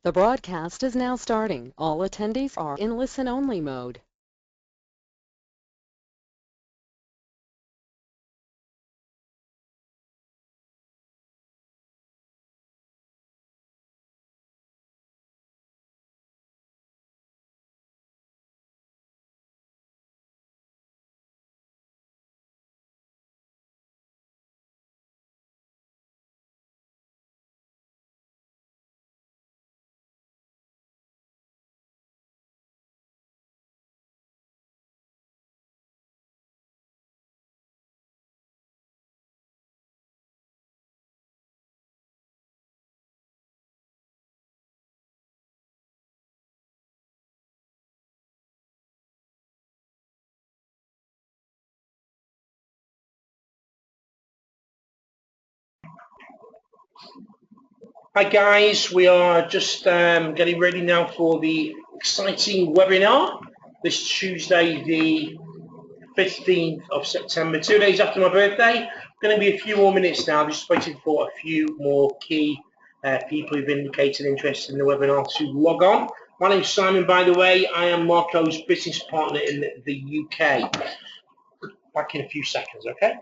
The broadcast is now starting. All attendees are in listen-only mode. Hi guys, we are just getting ready now for the exciting webinar this Tuesday, the 15th of September, 2 days after my birthday. Going to be a few more minutes now, just waiting for a few more key people who've indicated interest in the webinar to log on. My name's Simon, by the way. I am Marco's business partner in the UK. Back in a few seconds, okay?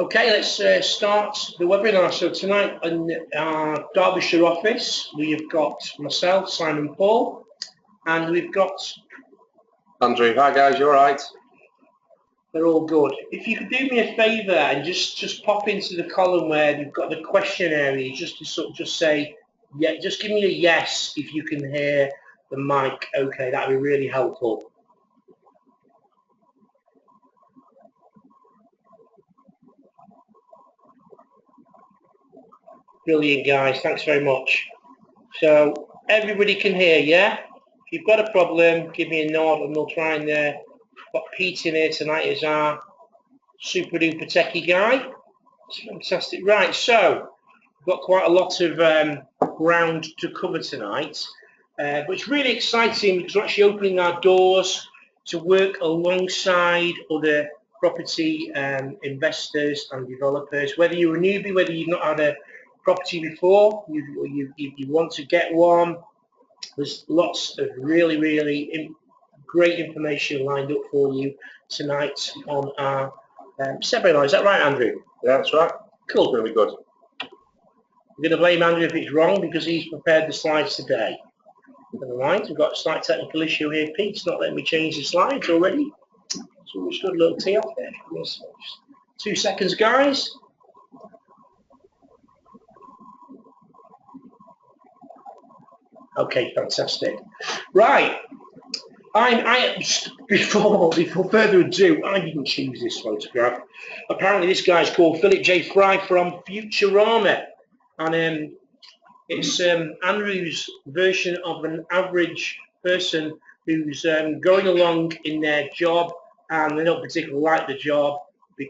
Okay, let's start the webinar. So tonight in our Derbyshire office, we have got myself, Simon Paul, and we've got Andrew. Hi guys, you all right? They're all good. If you could do me a favour and just pop into the column where you've got the question area, just to sort of just say, yeah, just give me a yes if you can hear the mic. Okay, that'd be really helpful. Brilliant, guys. Thanks very much. So everybody can hear, yeah? If you've got a problem, give me a nod and we'll try and got Pete in here tonight as our super duper techie guy. It's fantastic. Right, so we've got quite a lot of ground to cover tonight, but it's really exciting because we're actually opening our doors to work alongside other property investors and developers. Whether you're a newbie, whether you've not had a property before, you want to get one, there's lots of really great information lined up for you tonight on our seminar. Is that right, Andrew? Yeah, that's right. Cool. Really good. I'm going to blame Andrew if it's wrong because he's prepared the slides today. Never mind, we've got a slight technical issue here. Pete's not letting me change the slides already. So we just got a little tee off there. 2 seconds, guys. Okay, fantastic. Right. Before further ado, I didn't choose this photograph. Apparently, this guy's called Philip J. Fry from Futurama, and it's Andrew's version of an average person who's going along in their job, and they don't particularly like the job but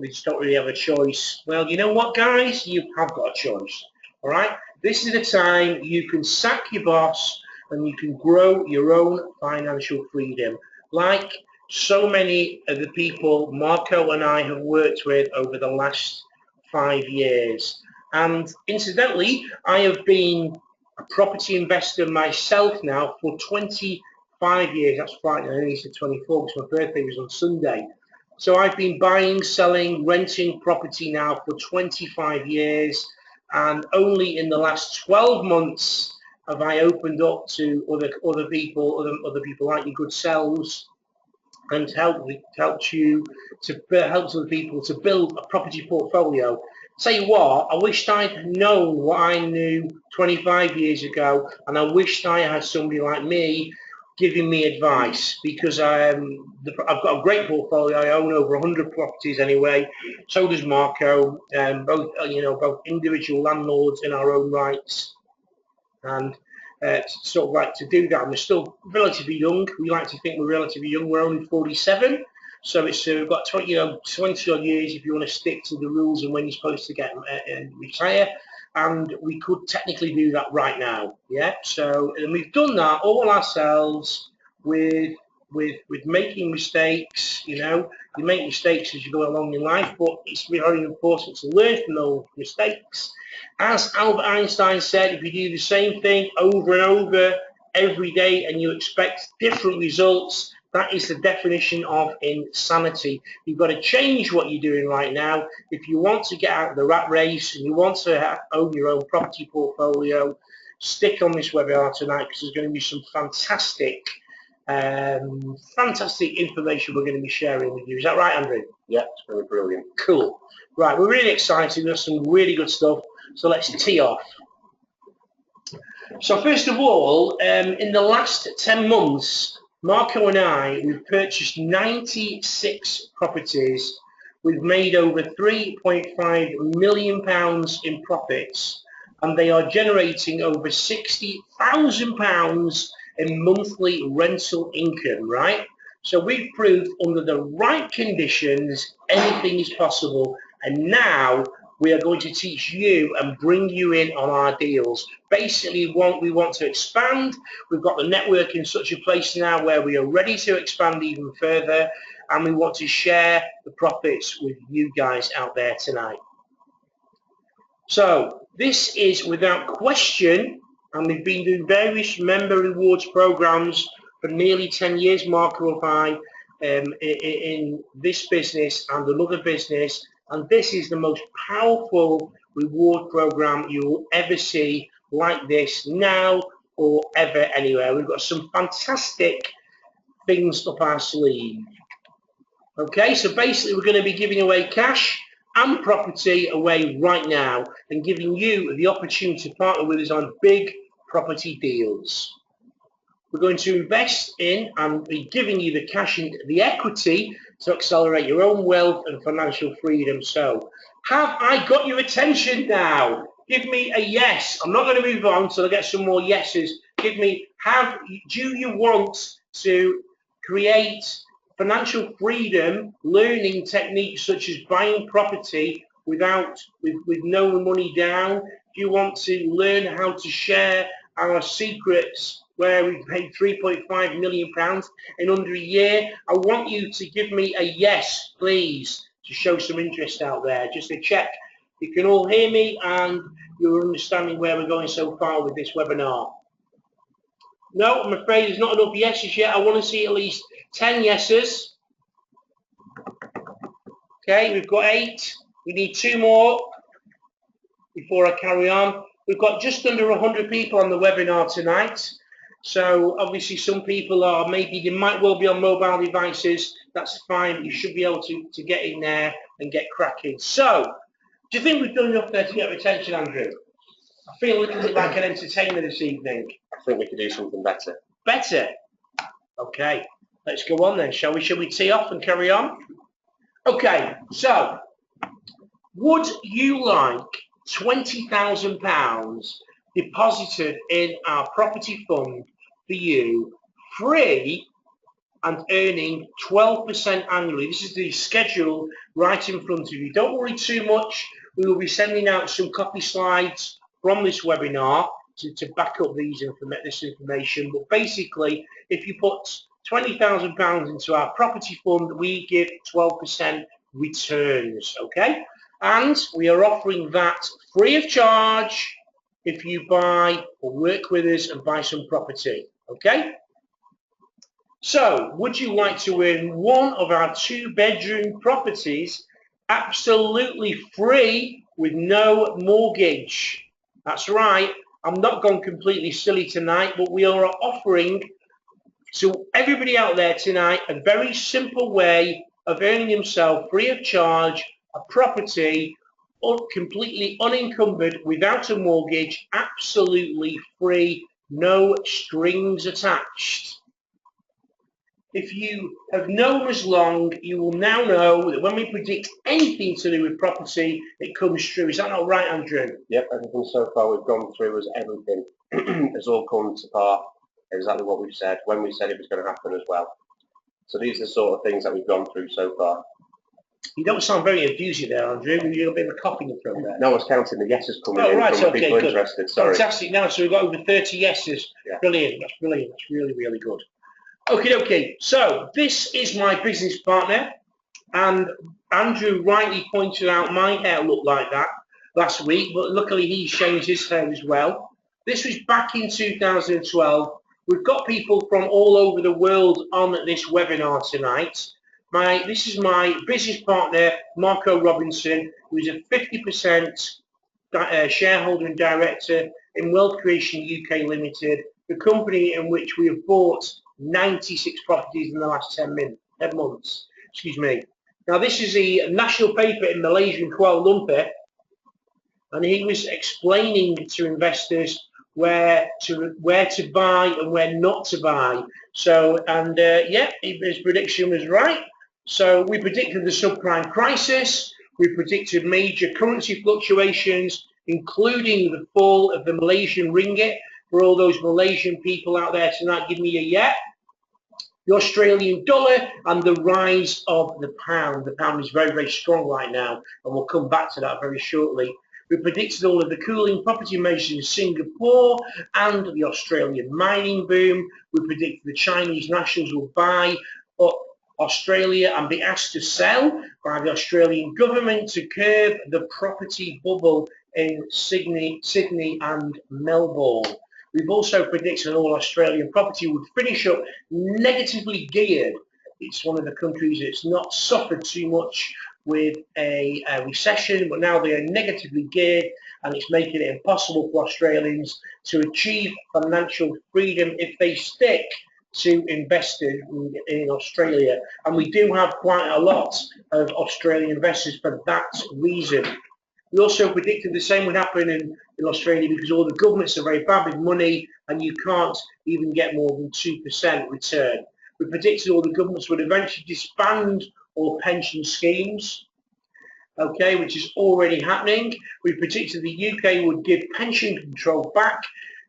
they just don't really have a choice. Well, you know what, guys? You have got a choice. All right. This is the time you can sack your boss and you can grow your own financial freedom, like so many of the people Marco and I have worked with over the last 5 years. And incidentally, I have been a property investor myself now for 25 years. That's Friday, I only said 24 because my birthday was on Sunday. So I've been buying, selling, renting property now for 25 years. And only in the last 12 months have I opened up to other people like your good selves, and helped other people to build a property portfolio. Tell you what, I wished I'd known what I knew 25 years ago, and I wished I had somebody like me giving me advice, because I've got a great portfolio. I own over 100 properties anyway. So does Marco, both individual landlords in our own rights. And sort of like to do that, and we're still relatively young. We like to think we're relatively young. We're only 47, so it's we've got 20 odd years if you want to stick to the rules and when you're supposed to get retire. And we could technically do that right now, yeah. So, and we've done that all ourselves with making mistakes. You make mistakes as you go along in life, but it's very important to learn from those mistakes. As Albert Einstein said, if you do the same thing over and over every day and you expect different results, that is the definition of insanity. You've got to change what you're doing right now. If you want to get out of the rat race and you want to own your own property portfolio, stick on this webinar tonight, because there's going to be some fantastic information we're going to be sharing with you. Is that right, Andrew? Yeah, it's going to be brilliant. Cool. Right, we're really excited. We've got some really good stuff. So let's tee off. So first of all, in the last 10 months, Marco and I, we've purchased 96 properties. We've made over £3.5 million in profits, and they are generating over £60,000 in monthly rental income, right? So we've proved under the right conditions, anything is possible. And now we are going to teach you and bring you in on our deals. Basically, we want to expand. We've got the network in such a place now where we are ready to expand even further, and we want to share the profits with you guys out there tonight. So this is without question, and we've been doing various member rewards programs for nearly 10 years, Marco and I, in this business and another business. And this is the most powerful reward program you will ever see like this now or ever anywhere. We've got some fantastic things up our sleeve. Okay, so basically we're going to be giving away cash and property away right now, and giving you the opportunity to partner with us on big property deals. We're going to invest in and be giving you the cash and the equity to accelerate your own wealth and financial freedom. So, have I got your attention now? Give me a yes. I'm not going to move on until I get some more yeses. Do you want to create financial freedom, learning techniques such as buying property with no money down? Do you want to learn how to share our secrets where we paid £3.5 million in under a year? I want you to give me a yes, please, to show some interest out there, just to check you can all hear me and you're understanding where we're going so far with this webinar. No, I'm afraid there's not enough yeses yet. I want to see at least 10 yeses. Okay, we've got 8. We need 2 more before I carry on. We've got just under 100 people on the webinar tonight. So obviously some people they might well be on mobile devices. That's fine. You should be able to get in there and get cracking. So, do you think we've done enough there to get attention, Andrew? I feel a little bit like an entertainer this evening. I think we could do something better. Better? Okay, let's go on then, shall we? Shall we tee off and carry on? Okay, so would you like £20,000 deposited in our property fund for you, free and earning 12% annually? This is the schedule right in front of you. Don't worry too much. We will be sending out some copy slides from this webinar to back up this information. But basically, if you put £20,000 into our property fund, we give 12% returns, okay? And we are offering that free of charge if you buy or work with us and buy some property, okay? So, would you like to win one of our 2-bedroom properties absolutely free with no mortgage? That's right, I'm not gone completely silly tonight, but we are offering to everybody out there tonight a very simple way of earning himself free of charge a property completely unencumbered, without a mortgage, absolutely free, no strings attached. If you have known us long, you will now know that when we predict anything to do with property, it comes true. Is that not right, Andrew? Yep, everything so far we've gone through as everything has all come to part exactly what we've said, when we said it was going to happen as well. So these are the sort of things that we've gone through so far. You don't sound very enthusiastic there, Andrew. You're a bit of a cough in your throat there. No, I was counting the yeses coming Oh, in right, from okay, people good. interested. Sorry. Fantastic. Now, so we've got over 30 yeses. Yeah. Brilliant. That's brilliant. That's really, really good. Okay. So this is my business partner, and Andrew rightly pointed out my hair looked like that last week, but luckily he's changed his hair as well. This was back in 2012. We've got people from all over the world on this webinar tonight. This is my business partner, Marco Robinson, who is a 50% shareholder and director in Wealth Creation UK Limited, the company in which we have bought 96 properties in the last 10 months. Excuse me. Now, this is the national paper in Malaysia, in Kuala Lumpur, and he was explaining to investors where to buy and where not to buy. So, and yeah, his prediction was right. So we predicted the subprime crisis. We predicted major currency fluctuations, including the fall of the Malaysian ringgit. For all those Malaysian people out there tonight, give me a yeah. The Australian dollar and the rise of the pound. The pound is very, very strong right now, and we'll come back to that very shortly. We predicted all of the cooling property measures in Singapore and the Australian mining boom. We predicted the Chinese nationals will buy up Australia and be asked to sell by the Australian government to curb the property bubble in Sydney and Melbourne. We've also predicted all Australian property would finish up negatively geared. It's one of the countries that's not suffered too much with a recession, but now they are negatively geared, and it's making it impossible for Australians to achieve financial freedom if they stick to investing in Australia. And we do have quite a lot of Australian investors for that reason. We also predicted the same would happen in Australia, because all the governments are very bad with money and you can't even get more than 2% return. We predicted all the governments would eventually disband all pension schemes, okay, which is already happening. We predicted the UK would give pension control back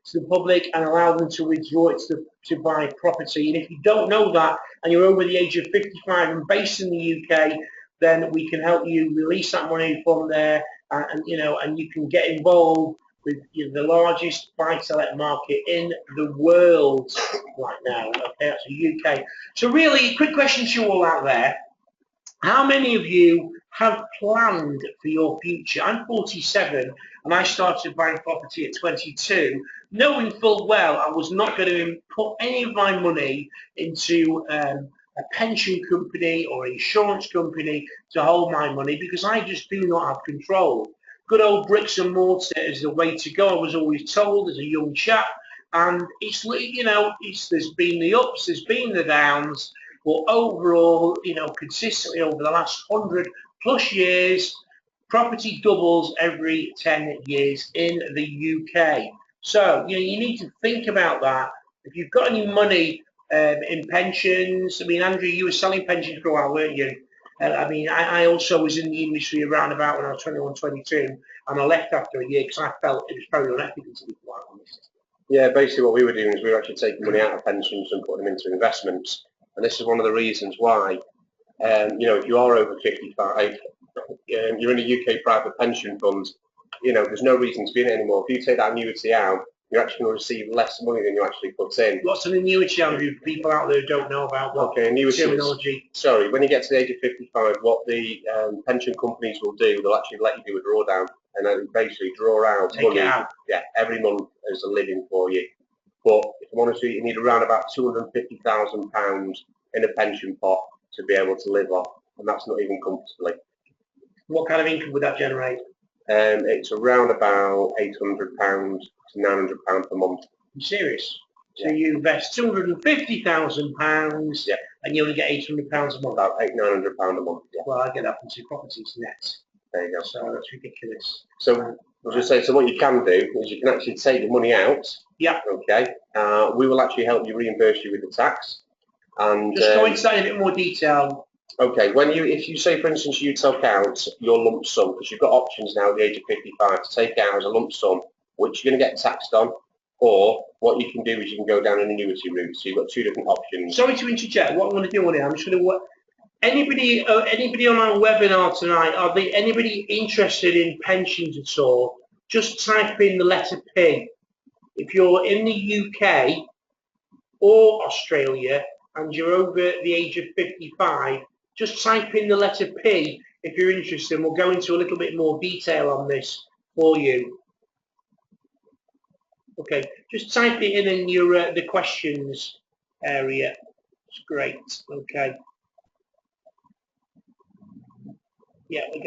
to the public and allow them to withdraw it to buy property. And if you don't know that and you're over the age of 55 and based in the UK, then we can help you release that money from there, and you can get involved with the largest buy-to-let market in the world right now. Okay, that's the UK. So really, quick question to you all out there. How many of you have planned for your future? I'm 47 and I started buying property at 22, knowing full well I was not going to put any of my money into a pension company or insurance company to hold my money, because I just do not have control. Good old bricks and mortar is the way to go, I was always told as a young chap, and there's been the ups, there's been the downs, but overall, consistently over the last 100+ years, property doubles every 10 years in the UK. So, you need to think about that. If you've got any money in pensions, I mean, Andrew, you were selling pensions for a while, weren't you? I mean, I also was in the industry around about when I was 21, 22, and I left after a year because I felt it was very unethical, to be quite honest. Yeah, basically what we were doing is we were actually taking money out of pensions and putting them into investments. And this is one of the reasons why, if you are over 55, you're in a UK private pension fund, there's no reason to be in it anymore. If you take that annuity out, you're actually going to receive less money than you actually put in. What's an annuity, Andrew? People out there who don't know about what annuity terminology. Sorry, when you get to the age of 55, what the pension companies will do, they'll actually let you do a drawdown and then basically draw out money every month as a living for you. But if I'm honest with you, you need around about £250,000 in a pension pot to be able to live off, and that's not even comfortably. What kind of income would that generate? It's around about £800 to £900 per month. I'm serious? So you invest £250,000 and you only get £800 a month? About £900 a month, yeah. Well, I get that from 2 properties net. There you go. So that's ridiculous. So I was going to say, so what you can do is you can actually take the money out. Yeah. Okay. We will actually help you reimburse you with the tax. And just go into that in a bit more detail. Okay, if you say, for instance, you took out your lump sum, because you've got options now at the age of 55 to take out as a lump sum, which you're going to get taxed on, or what you can do is you can go down an annuity route. So you've got 2 different options. Sorry to interject. What I'm going to do on it, I'm just going to anybody on our webinar tonight, anybody interested in pensions at all, just type in the letter P. If you're in the UK or Australia and you're over the age of 55, just type in the letter P if you're interested, and we'll go into a little bit more detail on this for you. Okay, just type it in your the questions area. It's great. Okay. Yeah, we're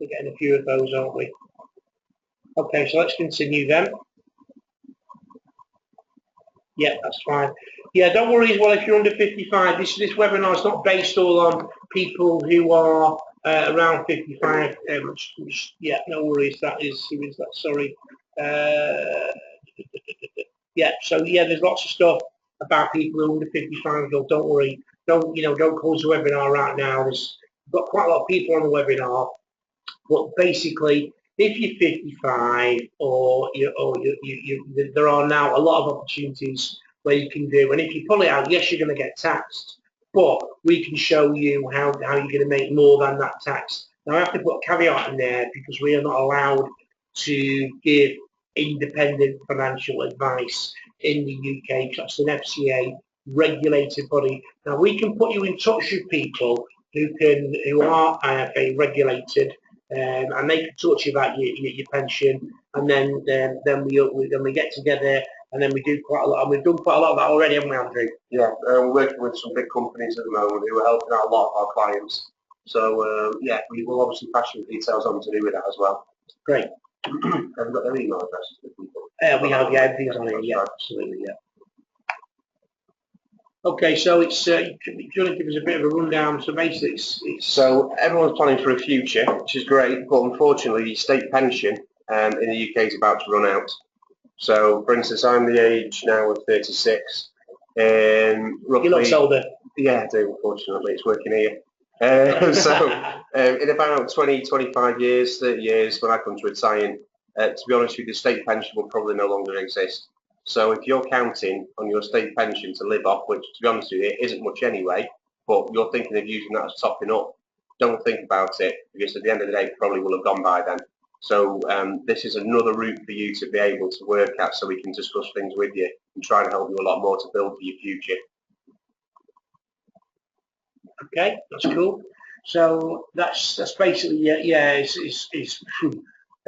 getting a few of those, aren't we? Okay, so let's continue then. Yeah, that's fine. Yeah, don't worry as well if you're under 55. This webinar is not based all on people who are around 55. Yeah, no worries. Who is that? Sorry. Yeah, so yeah, there's lots of stuff about people who are under 55. Don't worry. Don't close the webinar right now. We've got quite a lot of people on the webinar, but basically, if you're 55 there are now a lot of opportunities where you can do, and if you pull it out, yes, you're going to get taxed, but we can show you how you're going to make more than that tax. Now, I have to put a caveat in there because we are not allowed to give independent financial advice in the UK. That's an FCA regulated body. Now, we can put you in touch with people who are IFA regulated, and they can talk to you about your pension, and then we get together and then we do quite a lot, and we've done quite a lot of that already, haven't we, Andrew? Yeah, we're working with some big companies at the moment who are helping out a lot of our clients. So yeah, we will obviously pass your details on to do with that as well. Great. Have you got their email addresses for people? We have, yeah, everything's on here, yeah, absolutely, yeah. Okay, so it's do you want to give us a bit of a rundown? So basically, it's so everyone's planning for a future, which is great, but unfortunately, the state pension in the UK is about to run out. So, for instance, I'm the age now of 36. Roughly, you look older. Yeah, I do. Unfortunately, it's working here. So, in about 20, 25 years, 30 years, when I come to retire, to be honest with you, the state pension will probably no longer exist. So if you're counting on your state pension to live off, which to be honest with you, it isn't much anyway, but you're thinking of using that as topping up, don't think about it, because at the end of the day, it probably will have gone by then. So this is another route for you to be able to work at, so we can discuss things with you and try and help you a lot more to build for your future. Okay, that's cool. So that's basically yeah.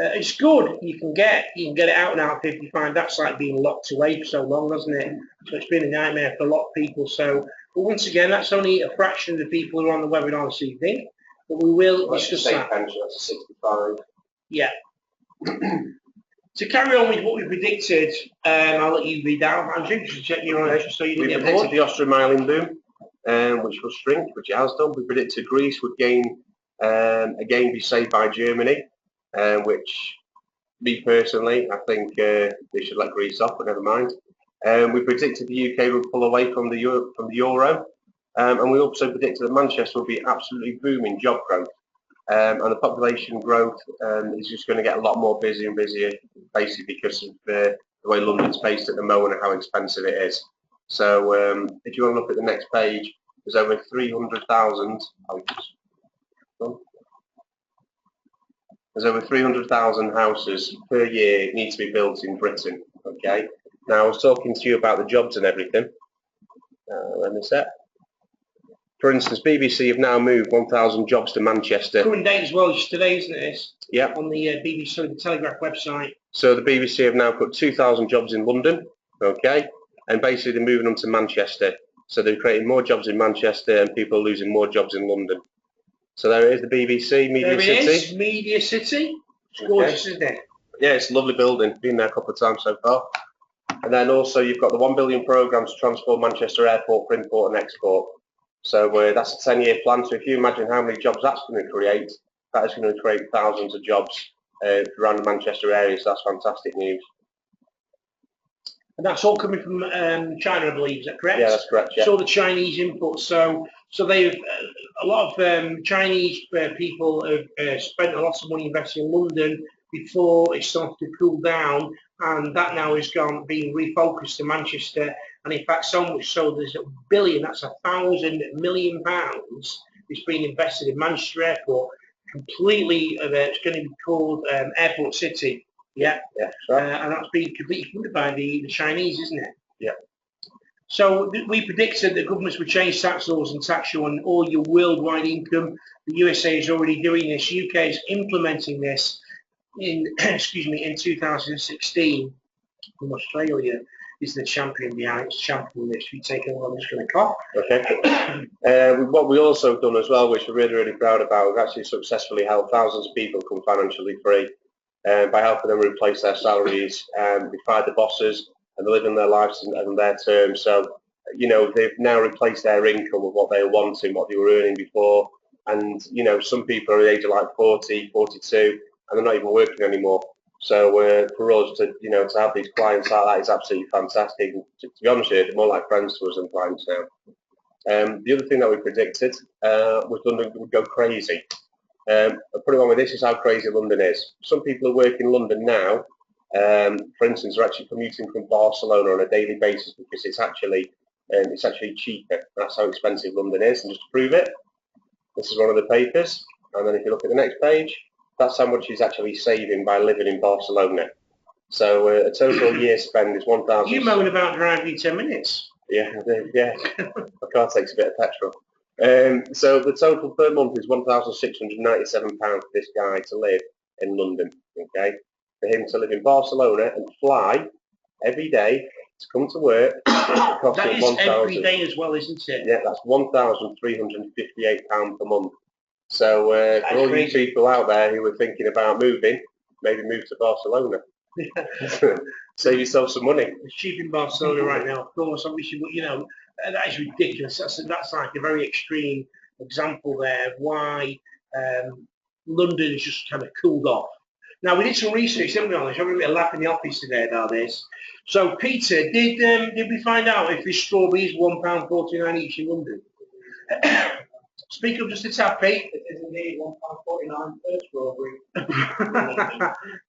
It's good. You can get it out now at 55. That's like being locked away for so long, hasn't it? So it's been a nightmare for a lot of people. So, but once again, that's only a fraction of the people who are on the webinar this evening. But we will discuss that. Pension, that's 65. Yeah. To carry on with what we predicted, I'll let you read out. Andrew, just check your own so you didn't get bored. We predicted the Austrian boom, which will shrink, which it has done. We predicted Greece would gain Again, be saved by Germany, which, me personally, I think they should let Greece off, but never mind. We predicted the UK would pull away from the Euro, and we also predicted that Manchester will be absolutely booming job growth. And the population growth is just going to get a lot more busy and busier, basically because of the way London's based at the moment and how expensive it is. So if you want to look at the next page, there's over 300,000. There's over 300,000 houses per year need to be built in Britain. Okay. Now I was talking to you about the jobs and everything. Let me set. For instance, BBC have now moved 1,000 jobs to Manchester. Current date as well, it's today, isn't it? Yeah. On the BBC, the Telegraph website. So the BBC have now put 2,000 jobs in London, okay, and basically they're moving them to Manchester. So they're creating more jobs in Manchester, and people are losing more jobs in London. So there it is, the BBC, Media City. There it is, Media City. It's gorgeous, isn't it? Yeah, it's a lovely building. Been there a couple of times so far. And then also you've got the £1 billion programme to transform Manchester Airport for import and export. So that's a 10-year plan. So if you imagine how many jobs that's going to create, that is going to create thousands of jobs around the Manchester area. So that's fantastic news. And that's all coming from China, I believe. Is that correct? Yeah, that's correct. Yeah. So the Chinese input. So they've a lot of Chinese people have spent a lot of money investing in London before it started to cool down, and that now is being refocused to Manchester. And in fact, so much so there's £1 billion, that's £1,000 million is being invested in Manchester Airport. Completely, it's going to be called Airport City. Yeah, yeah, right. And that's being completely funded by the Chinese, isn't it? Yeah. So we predicted that governments would change tax laws and tax you on all your worldwide income. The USA is already doing this. UK is implementing this in, excuse me, in 2016. From Australia is the champion behind it's championing this. We take it on, I'm just going to cough. Okay. What we also have done as well, which we're really, really proud about, we've actually successfully helped thousands of people become financially free by helping them replace their salaries. We fired the bosses and they're living their lives on their terms. So, you know, they've now replaced their income with what they were wanting, what they were earning before. And, you know, some people are at the age of like 40, 42, and they're not even working anymore. So for us to, you know, to have these clients like that is absolutely fantastic. And to be honest with you, they're more like friends to us than clients now. The other thing that we predicted was London would go crazy. Put it on with this is how crazy London is. Some people who work in London now, for instance, are actually commuting from Barcelona on a daily basis because it's actually cheaper. That's how expensive London is. And just to prove it, this is one of the papers. And then if you look at the next page, that's how much he's actually saving by living in Barcelona. So a total year spend is 1,000. You moan about driving 10 minutes. Yeah, yeah. My car takes a bit of petrol. So the total per month is £1,697 for this guy to live in London. Okay, for him to live in Barcelona and fly every day to come to work. That is every day as well, isn't it? Yeah, that's £1,358 per month. So for all you people out there who are thinking about moving, maybe move to Barcelona. Save yourself some money. It's cheap in Barcelona right now, of course. Obviously, but you know that is ridiculous. That's like a very extreme example there of why London has just kind of cooled off. Now we did some research, didn't we, on this? We had a bit of laugh in the office today about this. So Peter, did we find out if this strawberry is £1.49 each in London? Speak up just a tad, Pete. It is indeed £1.49 per strawberry.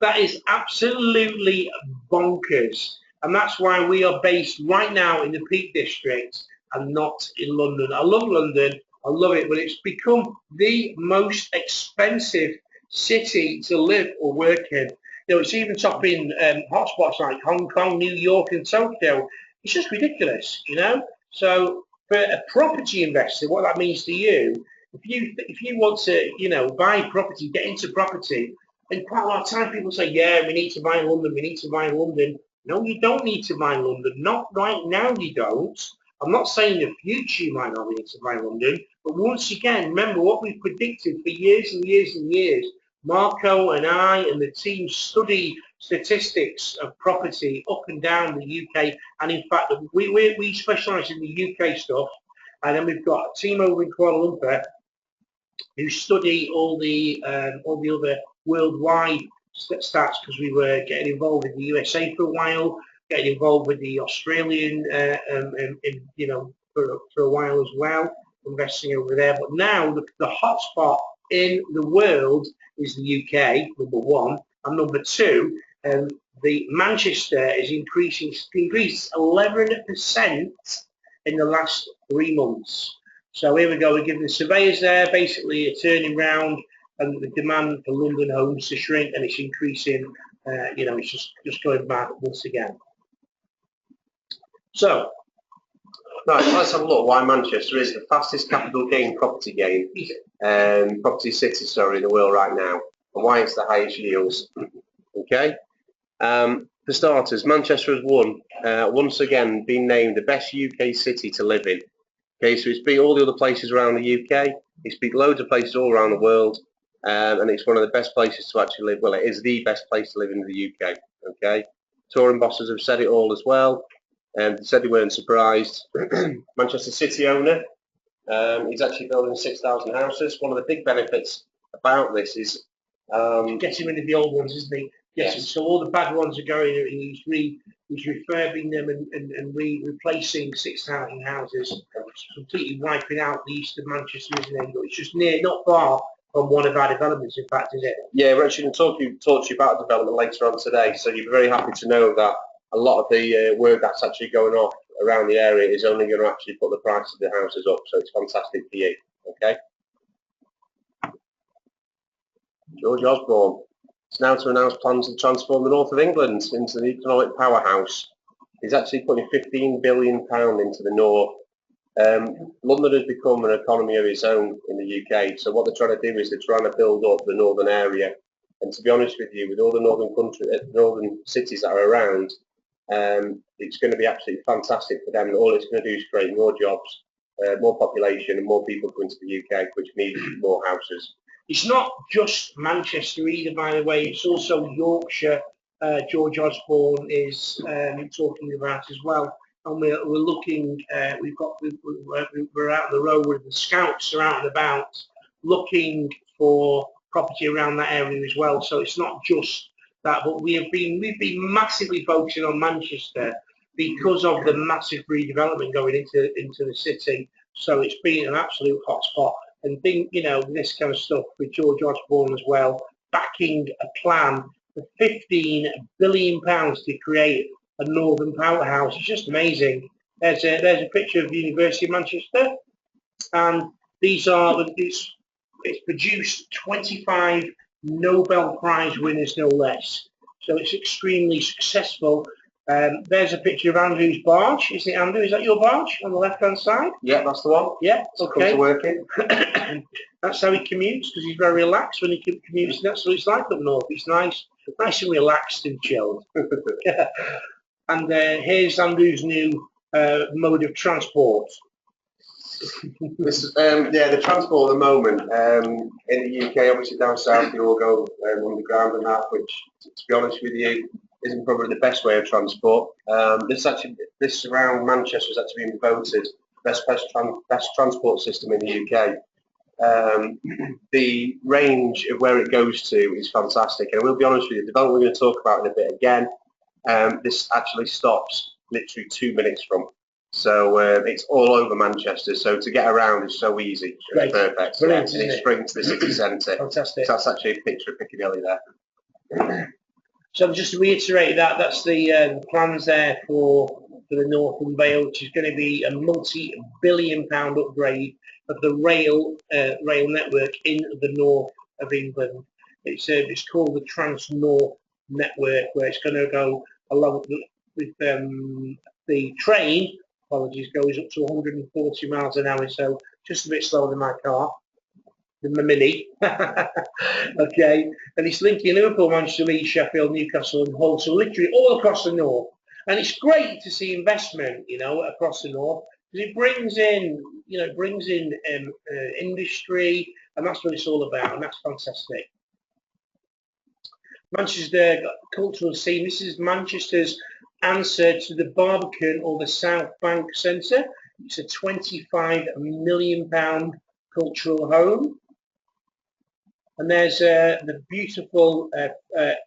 That is absolutely bonkers. And that's why we are based right now in the Peak District and not in London. I love London. I love it, but it's become the most expensive city to live or work in. You know, it's even topping hotspots like Hong Kong, New York, and Tokyo. It's just ridiculous, you know. So for a property investor, what that means to you, if you want to, you know, buy property, get into property, and quite a lot of time people say, yeah, we need to buy in London, we need to buy in London. No, you don't need to buy in London. Not right now, you don't. I'm not saying in the future you might not need to buy in London, but once again, remember what we've predicted for years and years and years. Marco and I and the team study statistics of property up and down the UK, and in fact we specialise in the UK stuff, and then we've got a team over in Kuala Lumpur who study all the other worldwide stats, because we were getting involved in the USA for a while, getting involved with the Australian, for a while as well, investing over there. But now the hotspot in the world is the UK, number one, and number two, the Manchester is increased 11% in the last 3 months. So here we go, we're giving the surveyors there basically a turning round, and the demand for London homes to shrink, and it's increasing, it's just going back once again. So, right, let's have a look why Manchester is the fastest capital gain property city, in the world right now, and why it's the highest yields. Okay, for starters, Manchester has once again been named the best UK city to live in. Okay, so it's beat all the other places around the UK, it's beat loads of places all around the world, and it's one of the best places to actually live. Well, it is the best place to live in the UK. Okay, touring bosses have said it all as well, and they said they weren't surprised. Manchester City owner, he's actually building 6,000 houses. One of the big benefits about this is getting rid of the old ones, isn't he? Yes. So all the bad ones are going, and he's refurbing them and replacing 6,000 houses, completely wiping out the east of Manchester, isn't it? It's just not far from one of our developments, in fact, is it? Yeah, we're actually going to talk to you about development later on today, so you'll be very happy to know that a lot of the work that's actually going on around the area is only going to actually put the price of the houses up, so it's fantastic for you. Okay. George Osborne is now to announce plans to transform the north of England into an economic powerhouse. He's actually putting £15 billion into the north. London has become an economy of its own in the UK, so what they're trying to do is they're trying to build up the northern area. And to be honest with you, with all the northern cities that are around, it's going to be absolutely fantastic for them. All it's going to do is create more jobs, more population, and more people coming to the UK, which means more houses. It's not just Manchester either, by the way. It's also Yorkshire. George Osborne is talking about as well. And we're looking. We're out on the road with the scouts are out and about, looking for property around that area as well. So it's not just that, but we've been massively focusing on Manchester because of the massive redevelopment going into the city. So it's been an absolute hotspot. And this kind of stuff with George Osborne as well, backing a plan for £15 billion to create a northern powerhouse. It's just amazing. There's a picture of the University of Manchester, and it's produced 25 Nobel Prize winners, no less. So it's extremely successful. There's a picture of Andrew's barge. Is it Andrew? Is that your barge on the left-hand side? Yeah, that's the one. Yeah, okay. Comes to working. That's how he commutes, because he's very relaxed when he commutes. That's what it's like up north. It's nice and relaxed and chilled. And here's Andrew's new mode of transport. This is, the transport at the moment in the UK, obviously down south, you all go underground and that, which, to be honest with you, isn't probably the best way of transport. This around Manchester has actually been voted best transport system in the UK. The range of where it goes to is fantastic, and we'll be honest with you, the development we're going to talk about in a bit again, this actually stops literally 2 minutes from. So it's all over Manchester, so to get around is so easy. It's perfect. Brilliant, and it's straight to the city centre. Fantastic. So that's actually a picture of Piccadilly there. So just to reiterate that's the plans there for the Northern Vale, which is going to be a multi-billion-pound upgrade of the rail network in the north of England. It's called the Trans-North Network, where it's going to go along with the train. Apologies, goes up to 140 miles an hour, so just a bit slower than my car, than the Mini. Okay, and it's linking Liverpool, Manchester, Leeds, Sheffield, Newcastle, and Hull, so literally all across the north. And it's great to see investment, across the north, because it brings in, industry, and that's what it's all about, and that's fantastic. Manchester cultural scene. This is Manchester's answer to the Barbican or the South Bank Centre. It's a £25 million cultural home. and there's the beautiful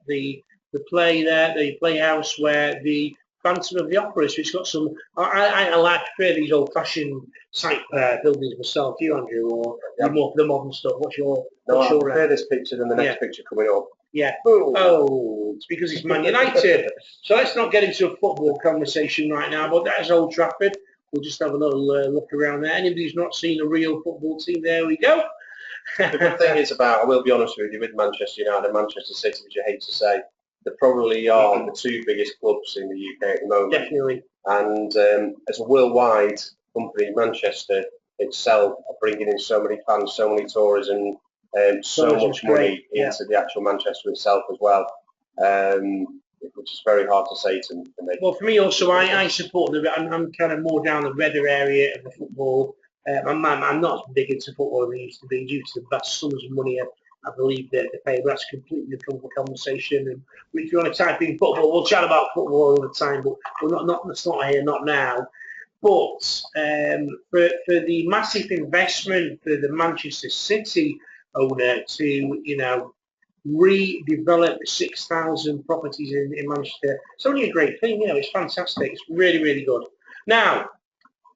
the play there, the playhouse where the Phantom of the Opera. So it's got some. I like prefer these old-fashioned type buildings myself. Do you, Andrew, or more the modern stuff? What's your? No, what's I your prefer this picture than the next picture coming up. Yeah. Ooh. Oh, it's because it's Man United. So let's not get into a football conversation right now. But that's Old Trafford. We'll just have a little look around there. Anybody who's not seen a real football team, there we go. The good thing is about, I will be honest with you, with Manchester United and Manchester City, which I hate to say, they probably are the two biggest clubs in the UK at the moment. Definitely. And as a worldwide company, Manchester itself are bringing in so many fans, so many tourism, so much money into the actual Manchester itself as well, which is very hard to say to me. Well, for me also, I support I'm kind of more down the redder area of the football. I'm not as big into football as I used to be due to the vast sums of money I believe that they pay. But that's completely different conversation. And if you want to type in football, we'll chat about football all the time, but we're not that's not here, not now. But for the massive investment for the Manchester City owner to redevelop 6,000 properties in Manchester, it's only a great thing. It's fantastic. It's really, really good. Now,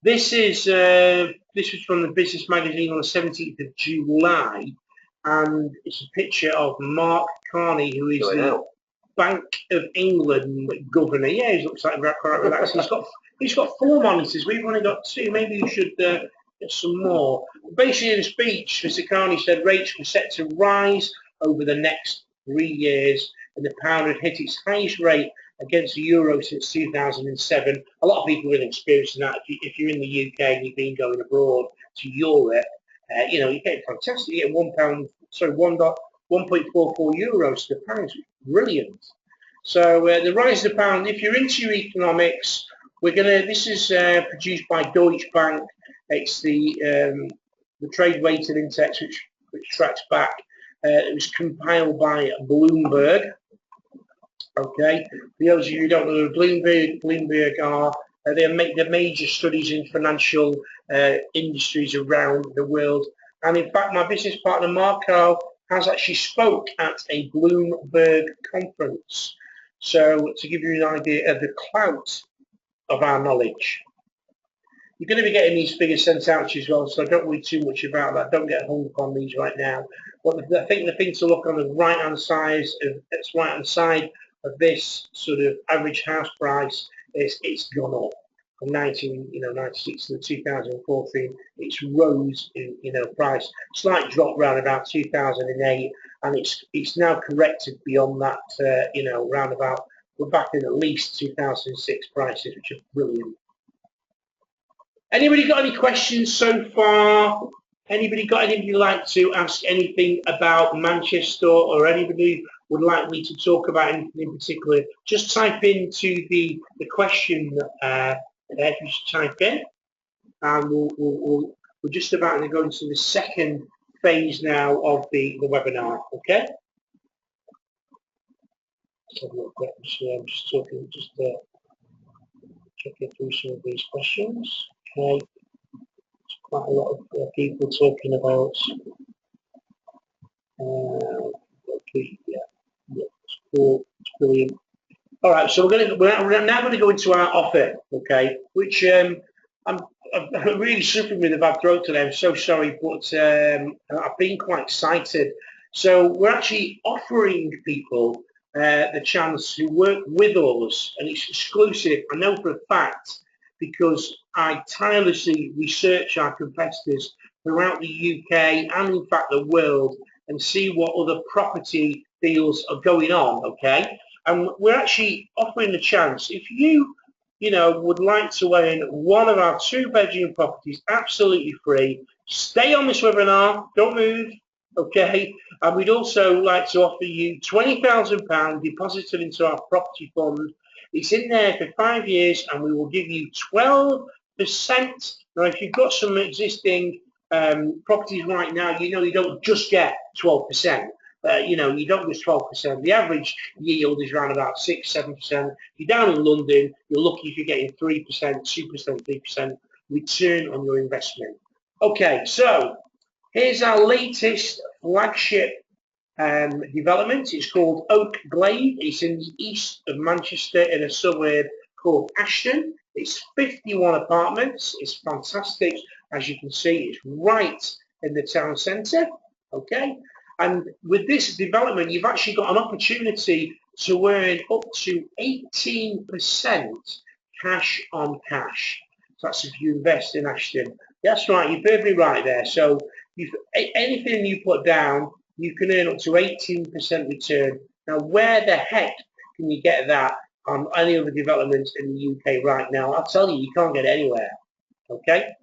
this was from the Business Magazine on the 17th of July, and it's a picture of Mark Carney, who is the Bank of England governor. Yeah, he looks like quite relaxed. He's got 4 monitors. We've only got 2. Maybe you should get some more. Basically, in a speech, Mr. Carney said rates were set to rise over the next 3 years, and the pound had hit its highest rate against the euro since 2007. A lot of people have been experiencing that. If you're in the UK and you've been going abroad to Europe, you get fantastic. You get €1.44 euros to the pound. Brilliant. So the rise of the pound. If you're into economics, this is produced by Deutsche Bank. It's the trade weighted index which tracks back. It was compiled by Bloomberg. Okay, for those of you who don't know who Bloomberg are, they make the major studies in financial industries around the world. And in fact, my business partner Marco has actually spoke at a Bloomberg conference. So to give you an idea of the clout of our knowledge, you're going to be getting these figures sent out to you as well. So don't worry too much about that. Don't get hung up on these right now. But I think the thing to look on the right-hand side of this sort of average house price is it's gone up from 1996 to 2014. It's rose in price. Slight drop around about 2008, and it's now corrected beyond that. Round about we're back in at least 2006 prices, which are brilliant. Anybody got any questions so far? Anybody got anything like to ask anything about Manchester, or anybody would like me to talk about anything in particular? Just type into the question there. If you just type in, and we're just about to go into the second phase now of the webinar. Okay. I'm just talking, checking through some of these questions. Okay. Quite a lot of people talking about it's cool, it's brilliant. All right, so we're now going to go into our offer, okay, which I'm really suffering with a bad throat today. I'm so sorry, but I've been quite excited. So we're actually offering people the chance to work with us, and it's exclusive. I know for a fact, because I tirelessly research our competitors throughout the UK and in fact the world, and see what other property deals are going on, okay? And we're actually offering the chance, if you would like to own one of our 2-bedroom properties absolutely free, stay on this webinar, don't move, okay? And we'd also like to offer you £20,000 deposited into our property fund. It's in there for 5 years, and we will give you 12%. Now, if you've got some existing properties right now, you don't just get 12%. You don't get 12%. The average yield is around about 6-7%. If you're down in London, you're lucky if you're getting 3%, 2%, 3% return on your investment. Okay, so here's our latest flagship development. It's called Oak Glade. It's in the east of Manchester in a suburb called Ashton. It's 51 apartments. It's fantastic. As you can see, it's right in the town centre. Okay, and with this development, you've actually got an opportunity to earn up to 18% cash on cash. So that's if you invest in Ashton. That's right, you're perfectly right there. So anything you put down, you can earn up to 18% return. Now, where the heck can you get that on any other developments in the UK right now? I'll tell you, you can't get it anywhere. Okay?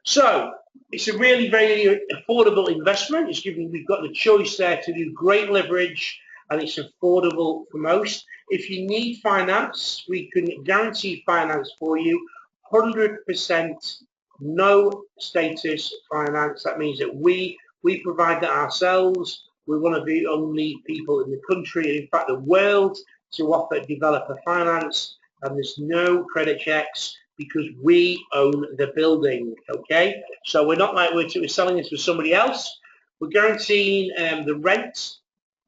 So, it's a really very affordable investment. We've got the choice there to do great leverage, and it's affordable for most. If you need finance, we can guarantee finance for you, 100% no status finance. That means that we provide that ourselves. We're one of the only people in the country, and in fact the world, to offer developer finance, and there's no credit checks because we own the building. Okay, so we're not like we're selling this to somebody else. We're guaranteeing the rent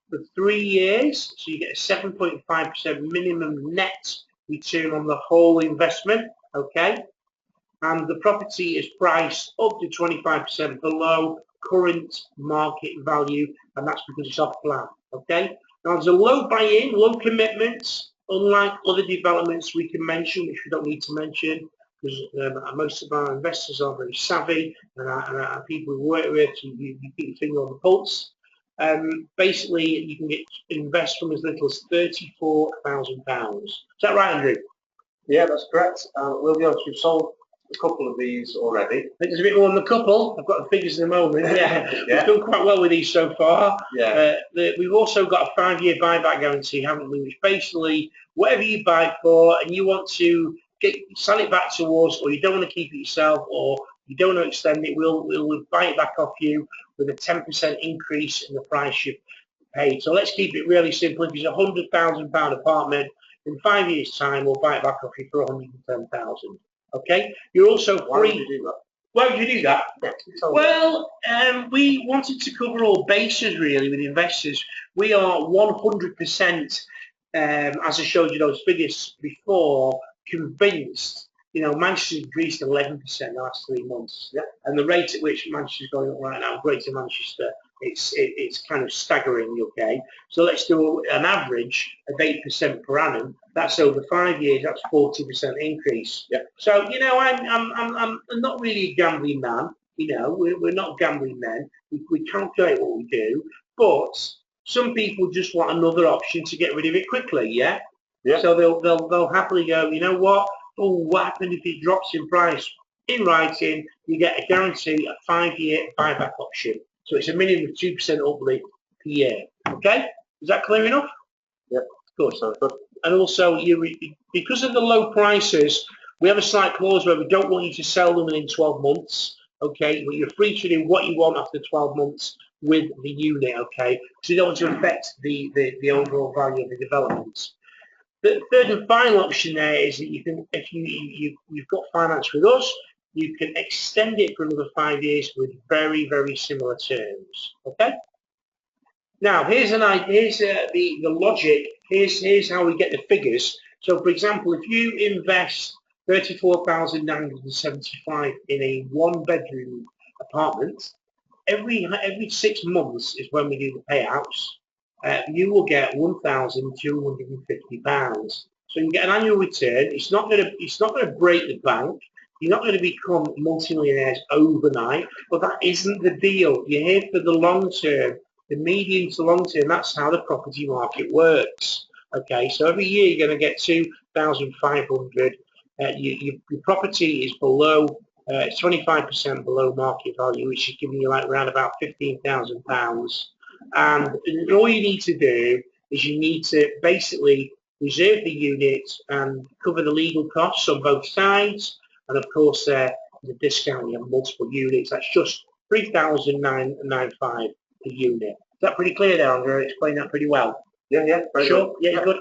for 3 years, so you get a 7.5% minimum net return on the whole investment. Okay, and the property is priced up to 25% below current market value, and that's because it's off plan. Okay, now there's a low buy-in, low commitments, unlike other developments we can mention, which we don't need to mention, because most of our investors are very savvy, and our people we work with, so you keep your finger on the pulse. Basically, you can invest from as little as £34,000. Is that right, Andrew? Yeah, that's correct. We'll be honest, we've sold a couple of these already. I think there's a bit more than a couple. I've got the figures in the moment. Yeah, Yeah. We've done quite well with these so far. Yeah. We've also got a 5-year buyback guarantee, haven't we? Which basically, whatever you buy it for, and you want to sell it back to us, or you don't want to keep it yourself, or you don't want to extend it, we'll buy it back off you with a 10% increase in the price you've paid. So let's keep it really simple. If it's a £100,000 apartment, in 5 years' time, we'll buy it back off you for 110,000. Okay, you're also free. Why would you do that? Why would you do that? Yeah, well, we wanted to cover all bases really with investors. We are 100%, as I showed you those figures before, convinced. You know, Manchester's increased 11% in the last 3 months, yeah. And the rate at which Manchester's going up right now, Greater Manchester, it's kind of staggering. Okay, so let's do an average of 8% per annum. That's over 5 years. That's 40% increase. Yeah. So you know, I'm not really a gambling man. You know, we're not gambling men. We calculate what we do, but some people just want another option to get rid of it quickly. Yeah. Yeah. So they'll happily go. You know what? Oh, what happened if it drops in price? In writing, you get a guarantee, a 5-year buyback option. So it's a minimum of 2% uplift per year. Okay, is that clear enough? Yep. Good. And also, because of the low prices, we have a slight clause where we don't want you to sell them within 12 months. Okay, but you're free to do what you want after 12 months with the unit. Okay, so you don't want to affect the overall value of the development. The third and final option there is that you can, if you've got finance with us, you can extend it for another 5 years with very, very similar terms. Okay. Now here's the logic. Here's how we get the figures. So for example, if you invest 34,975 in a 1-bedroom apartment, every 6 months is when we do the payouts. You will get £1,250. So you get an annual return. It's not going to break the bank. You're not going to become multimillionaires overnight, but that isn't the deal. You're here for the long term, the medium to long term. That's how the property market works. Okay, so every year you're going to get 2,500. Your property is below, 25% below market value, which is giving you like around about £15,000. And all you need to do is you need to basically reserve the unit and cover the legal costs on both sides. And of course, the discount, you have multiple units. That's just $3,995 per unit. Is that pretty clear there, Andrew? I explained that pretty well. Yeah, very sure. Good. Yeah, good.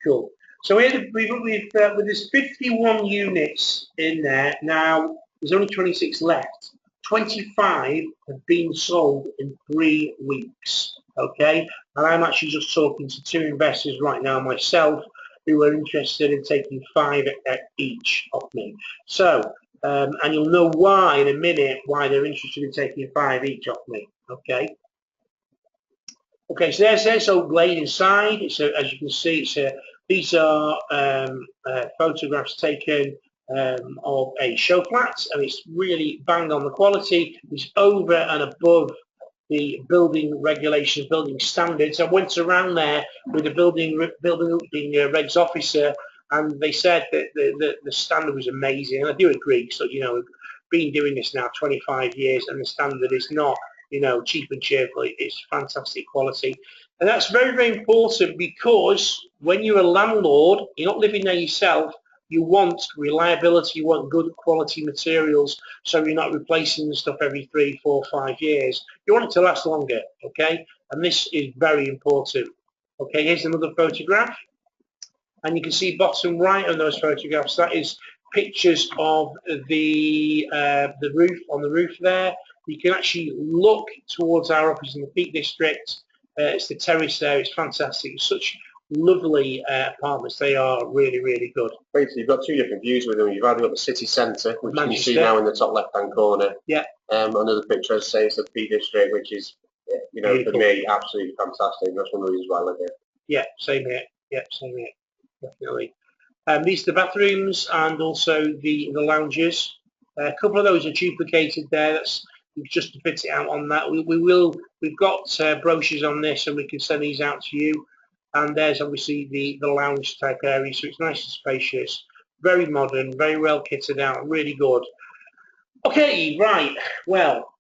Cool. So here with there's 51 units in there now. There's only 26 left. 25 have been sold in 3 weeks. okay? And I'm actually just talking to 2 investors right now myself who are interested in taking 5 each of me. So, and you'll know why in a minute, why they're interested in taking 5 each of me, okay? Okay, so there's Oak Lane inside. It's as you can see, these are photographs taken of a show flat, and it's really bang on the quality. It's over and above the building regulations, building standards. I went around there with the building regs officer, and they said that the standard was amazing, and I do agree. So been doing this now 25 years, and the standard is not cheap and cheerful. It's fantastic quality, and that's very, very important, because when you're a landlord, you're not living there yourself. You want reliability, you want good quality materials, so you're not replacing the stuff every 3, 4, 5 years. You want it to last longer, okay? And this is very important. Okay, here's another photograph, and you can see bottom right on those photographs, that is pictures of the roof, on the roof there. You can actually look towards our office in the Peak District. It's the terrace there. It's fantastic. It's such lovely apartments. They are really, really good. Basically, you've got 2 different views with them. You've either got the city centre, which Manchester. you can see now in the top left-hand corner. Yeah. Another picture, as I say, it's the Peak District, which is, Beautiful. for me, absolutely fantastic. That's one of the reasons why I live here. Yeah, same here. Yeah, same here. Definitely. These are the bathrooms and also the lounges. A couple of those are duplicated there. That's just to fit it out on that. We've got brochures on this, and we can send these out to you. And there's obviously the lounge type area, so it's nice and spacious, very modern, very well kitted out, really good. Okay, right. Well,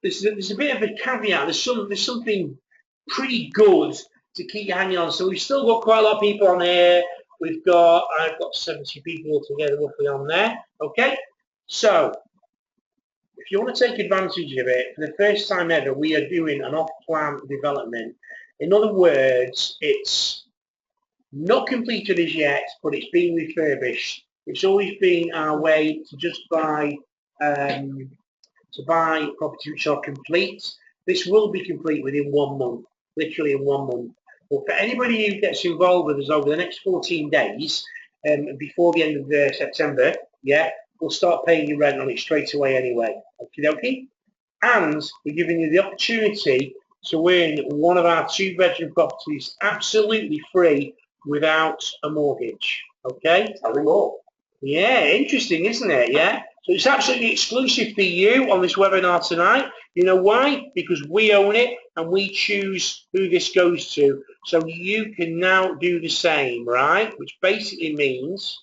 there's a bit of a caveat. There's something pretty good to keep you hanging on. So we've still got quite a lot of people on here. I've got 70 people altogether roughly on there. Okay, so if you want to take advantage of it, for the first time ever, we are doing an off-plan development. In other words, it's not completed as yet, but it's been refurbished. It's always been our way to just buy properties which are complete. This will be complete within 1 month, literally in 1 month. But for anybody who gets involved with us over the next 14 days, before the end of September, we'll start paying you rent on it straight away anyway. Okie dokie. And we're giving you the opportunity to win one of our 2-bedroom properties absolutely free without a mortgage. Okay? Tell me more. Yeah, interesting, isn't it? Yeah. So it's absolutely exclusive for you on this webinar tonight. You know why? Because we own it and we choose who this goes to. So you can now do the same, right? Which basically means,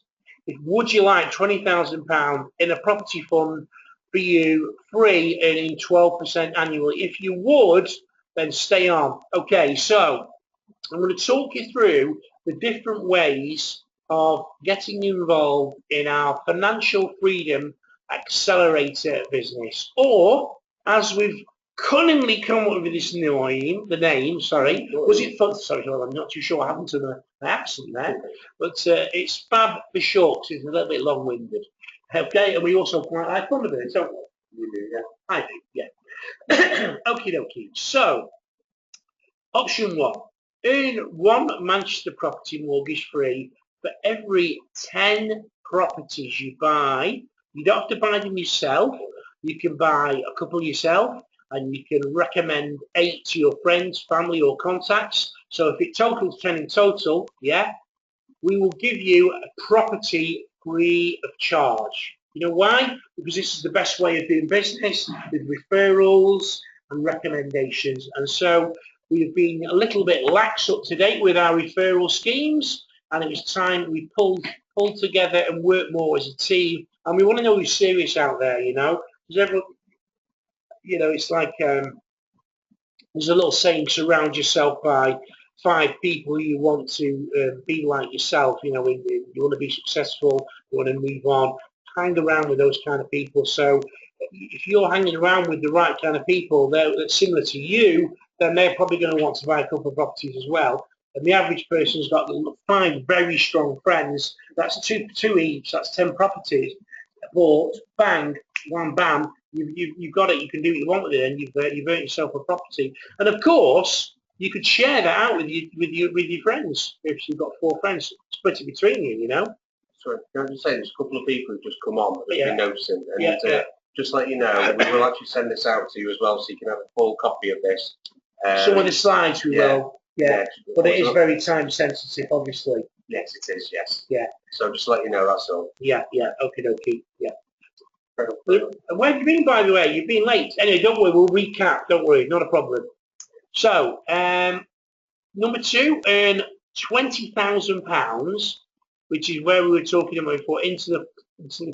would you like £20,000 in a property fund for you, free, earning 12% annually? If you would, then stay on. Okay, so I'm going to talk you through the different ways of getting you involved in our financial freedom accelerator business, or as we've cunningly come up with this name, I'm not too sure what happened to the accent there, but it's FAB for short, it's a little bit long-winded. Okay, and we also quite like fun of it, don't we? You do, yeah. I do, yeah. Okie dokie. So, option 1. Earn 1 Manchester property mortgage free for every 10 properties you buy. You don't have to buy them yourself. You can buy a couple yourself, and you can recommend 8 to your friends, family, or contacts. So if it totals 10 in total, we will give you a property free of charge. You know why? Because this is the best way of doing business, with referrals and recommendations. And so we've been a little bit lax up to date with our referral schemes, and it was time we pulled together and work more as a team. And we want to know who's serious out there, because everyone, it's like there's a little saying: surround yourself by 5 people who you want to be like yourself. You want to be successful, you want to move on. Hang around with those kind of people. So if you're hanging around with the right kind of people that's similar to you, then they're probably going to want to buy a couple of properties as well. And the average person's got 5 very strong friends. That's two each. That's 10 properties bought. Bang, wham, bam. You've got it. You can do what you want with it, and you've earned yourself a property. And of course, you could share that out with your friends. If you've got 4 friends, split it between you, you know. Sorry, can I just say there's a couple of people who've just come on that have Yeah. been noticing, and Yeah. just let you know, we will actually send this out to you as well, so you can have a full copy of this. Some of the slides we will. Yeah. But it is very time sensitive, obviously. Yes, it is. Yes. Yeah. So just let you know, that's all. Yeah. Okay. Yeah. Where have you been, by the way? You've been late. Anyway, don't worry. We'll recap. Don't worry. Not a problem. So, number 2, earn £20,000, which is where we were talking about before, into the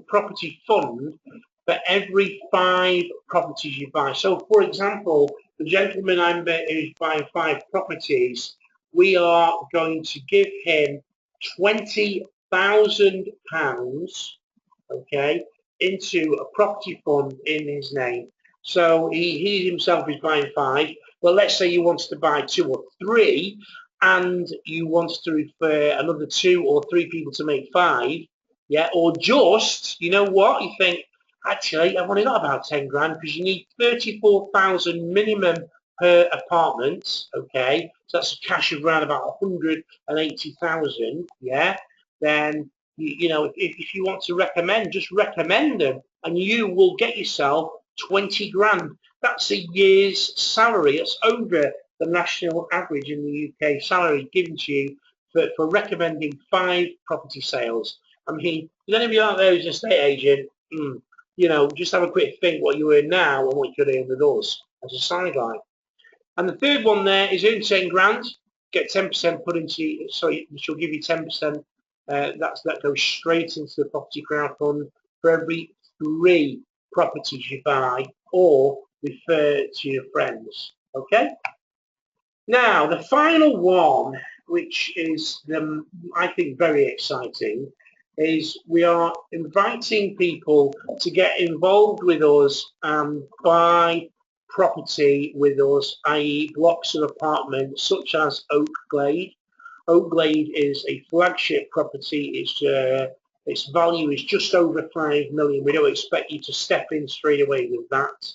property fund for every 5 properties you buy. So, for example, the gentleman who's buying 5 properties, we are going to give him £20,000, okay, into a property fund in his name. So he himself is buying 5. Well, let's say you wanted to buy 2 or 3, and you wanted to refer another 2 or 3 people to make 5, yeah, or just, you know what, you think, actually, I've only got about 10 grand, because you need 34,000 minimum per apartment, okay, so that's a cash of around about 180,000, yeah, then you know, if you want to recommend, just recommend them, and you will get yourself 20 grand. That's a year's salary. It's over the national average in the UK salary given to you for recommending 5 property sales. I mean, if anybody out there who's an estate agent, you know, just have a quick think what you earn now and what you could earn with us as a sideline. And the third one there is earn 10 grand, get 10% put into, sorry, she'll give you 10%. That goes straight into the property crowd fund for every 3 properties you buy or refer to your friends. Okay. Now the final one, which is I think very exciting, is we are inviting people to get involved with us and buy property with us, i.e. blocks of apartments such as Oak Glade. Oak Glade is a flagship property. Its value is just over 5 million. We don't expect you to step in straight away with that.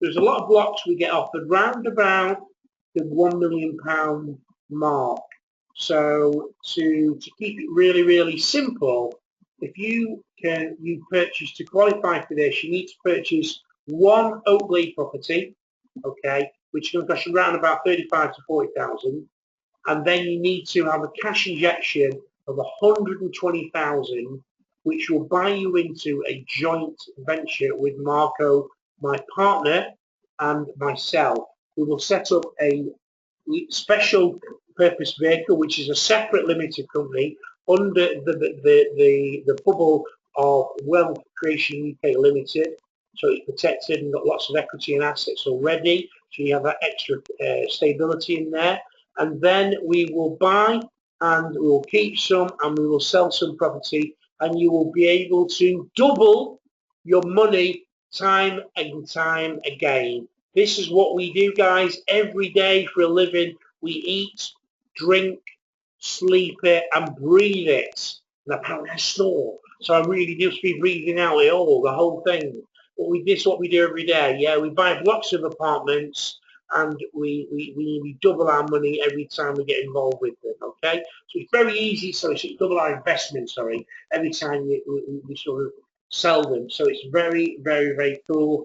There's a lot of blocks we get offered round about the £1 million mark. So to keep it really, really simple, if you purchase, to qualify for this, you need to purchase 1 Oak Glade property, okay, which is going to cost you around about 35 to 40,000, and then you need to have a cash injection of 120,000, which will buy you into a joint venture with Marco, my partner, and myself. We will set up a special purpose vehicle, which is a separate limited company under the bubble of Wealth Creation UK Limited. So it's protected and got lots of equity and assets already. So you have that extra stability in there. And then we will buy and we will keep some and we will sell some property, and you will be able to double your money time and time again. This is what we do, guys, every day for a living. We eat, drink, sleep it, and breathe it. And apparently I snore, so I really do be breathing out it all, the whole thing. But this is what we do every day. Yeah, we buy blocks of apartments, and we double our money every time we get involved with them. Okay, so it's very easy. So it's double our investment. Sorry, every time we sort of sell them. So it's very, very, very cool.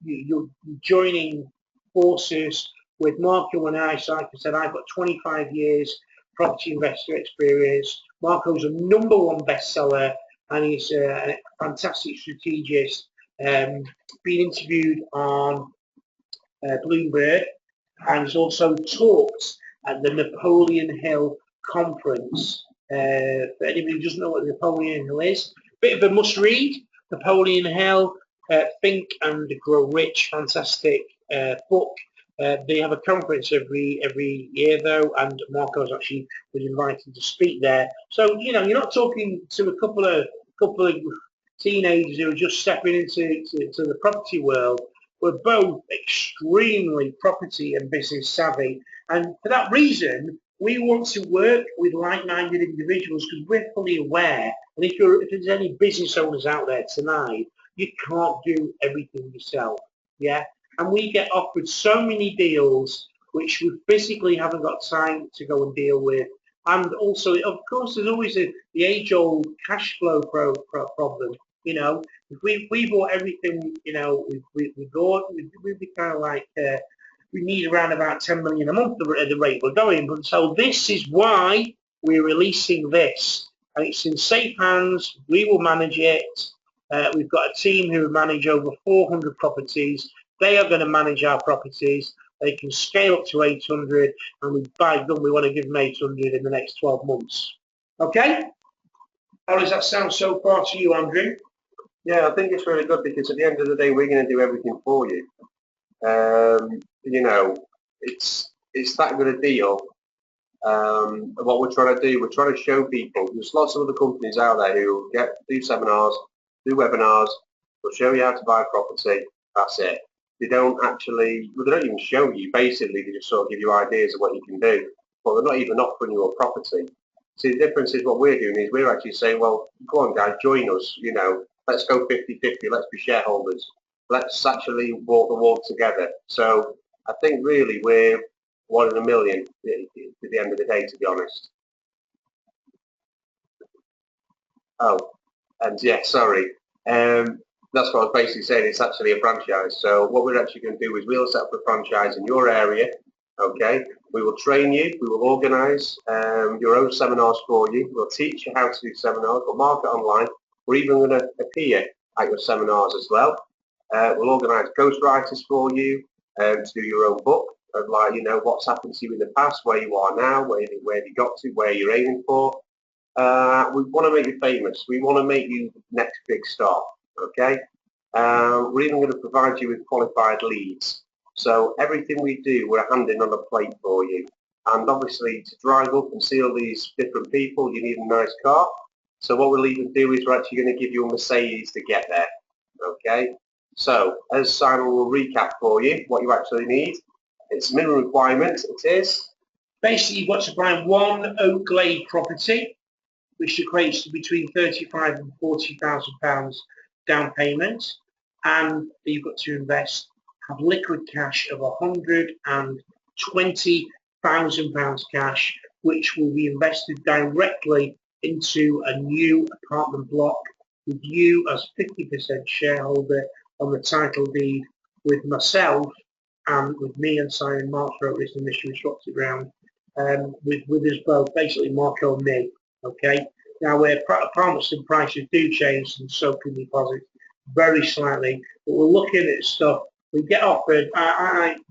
You're joining forces with Marco and I. So like I said, I've got 25 years property investor experience. Marco's a #1 bestseller, and he's a fantastic strategist. Been interviewed on Bloomberg, and he's also talked at the Napoleon Hill conference. For anybody who doesn't know what Napoleon Hill is, bit of a must-read. Napoleon Hill, Think and Grow Rich, fantastic book. They have a conference every year though, and Marco's actually was invited to speak there. So you know, you're not talking to a couple of teenagers who are just stepping into the property world. We're both extremely property and business savvy, and for that reason, we want to work with like-minded individuals because we're fully aware. And if there's any business owners out there tonight, you can't do everything yourself, yeah. And we get offered so many deals which we physically haven't got time to go and deal with. And also, of course, there's always the age-old cash flow problem. You know, if we bought everything, you know, we'd be kind of like, we need around about 10 million a month at the rate we're going. But so this is why we're releasing this. And it's in safe hands. We will manage it. We've got a team who manage over 400 properties. They are going to manage our properties. They can scale up to 800, and by God, we want to give them 800 in the next 12 months. Okay? How does that sound so far to you, Andrew? Yeah, I think it's really good because at the end of the day, we're going to do everything for you. You know, it's that good a deal. What we're trying to do, we're trying to show people. There's lots of other companies out there who do seminars, do webinars. They'll show you how to buy a property. That's it. They don't actually, well, they don't even show you. Basically, they just sort of give you ideas of what you can do, but they're not even offering you a property. See, the difference is what we're doing is we're actually saying, well, go on, guys, join us. You know, let's go 50-50. Let's be shareholders. Let's actually walk the walk together. So I think really we're 1 in a million at the end of the day, to be honest. Oh, and yeah, sorry. That's what I was basically saying. It's actually a franchise. So what we're actually going to do is we'll set up a franchise in your area. Okay. We will train you. We will organise your own seminars for you. We'll teach you how to do seminars. We'll market online. We're even going to appear at your seminars as well. We'll organise ghostwriters for you to do your own book of, like, you know, what's happened to you in the past, where you are now, where you got to, where you're aiming for. We want to make you famous. We want to make you the next big star. Okay. We're even going to provide you with qualified leads. So everything we do, we're handing on a plate for you. And obviously, to drive up and see all these different people, you need a nice car. So what we'll even do is we're actually going to give you a Mercedes to get there. Okay. So as Simon will recap for you what you actually need. It's minimum requirement. It is basically you've got to buy one Oak Glade property, which equates to between £35,000 and £40,000 down payment, and you've got to have liquid cash of £120,000 cash, which will be invested directly into a new apartment block with you as 50% shareholder on the title deed, with myself and with me and Simon. Mark wrote this initially, swapped it around, with us both, basically Marco and me. Okay. Now, where apartments and prices do change, and so can deposits very slightly, but we're looking at stuff. We get offered. I'm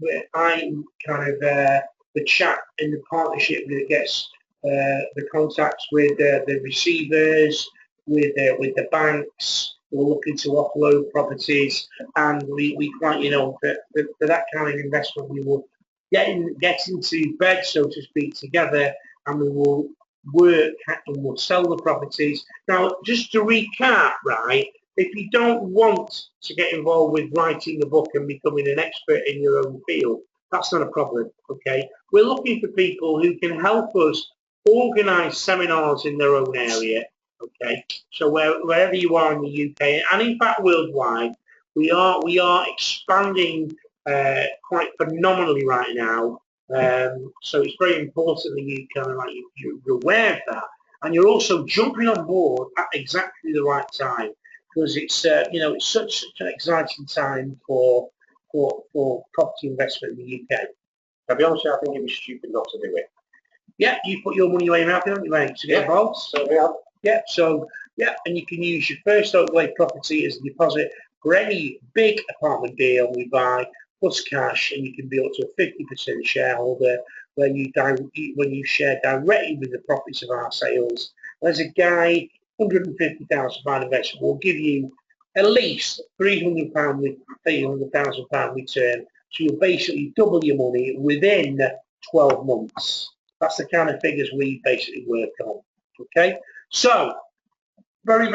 kind of the chap in the partnership that gets the contacts with the receivers, with the banks. We're looking to offload properties, and we quite, you know, for that kind of investment, we will get into bed, so to speak, together, and we will work and we'll sell the properties. Now, just to recap, right, if you don't want to get involved with writing the book and becoming an expert in your own field, that's not a problem. Okay, we're looking for people who can help us organize seminars in their own area. Okay, so wherever you are in the UK, and in fact worldwide, we are expanding quite phenomenally right now. So it's very important that you kind of, like, you're aware of that, and you're also jumping on board at exactly the right time, because it's you know, it's such an exciting time for property investment in the UK. I'll be honest with you, I think it was stupid not to do it. Yeah, you put your money where your mouth is, don't you, mate, to get involved? So yeah. Yeah, so yeah, and you can use your first Oak Glade property as a deposit for any big apartment deal we buy, plus cash, and you can be up to a 50% shareholder when you share directly with the profits of our sales. There's a guy, £150,000 investment will give you at least £300,000 return. So you'll basically double your money within 12 months. That's the kind of figures we basically work on. Okay, so very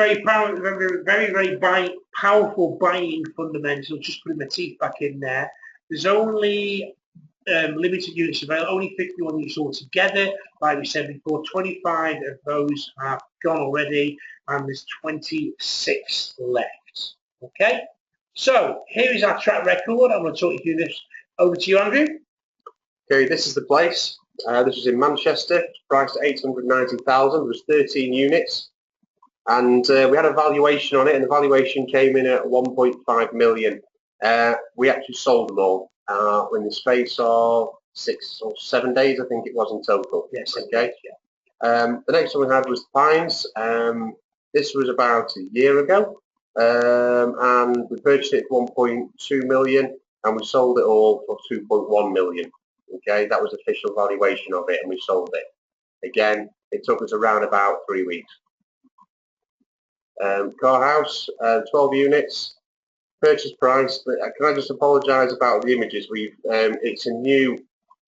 powerful buying fundamentals. Just putting my teeth back in there. There's only limited units available, only 51 units altogether. Like we said before, 25 of those have gone already, and there's 26 left. Okay, so here is our track record. I'm going to talk you through this. Over to you, Andrew. Okay, this is the place. This was in Manchester, priced at 890,000. There was 13 units, and we had a valuation on it, and the valuation came in at 1.5 million. We actually sold them all in the space of 6 or 7 days, I think it was in total. Yes. Okay. The next one we had was the Pines. This was about a year ago, and we purchased it for 1.2 million, and we sold it all for 2.1 million. Okay, that was the official valuation of it, and we sold it. Again, it took us around about 3 weeks. Car house, 12 units, purchase price. Can I just apologise about the images? It's a new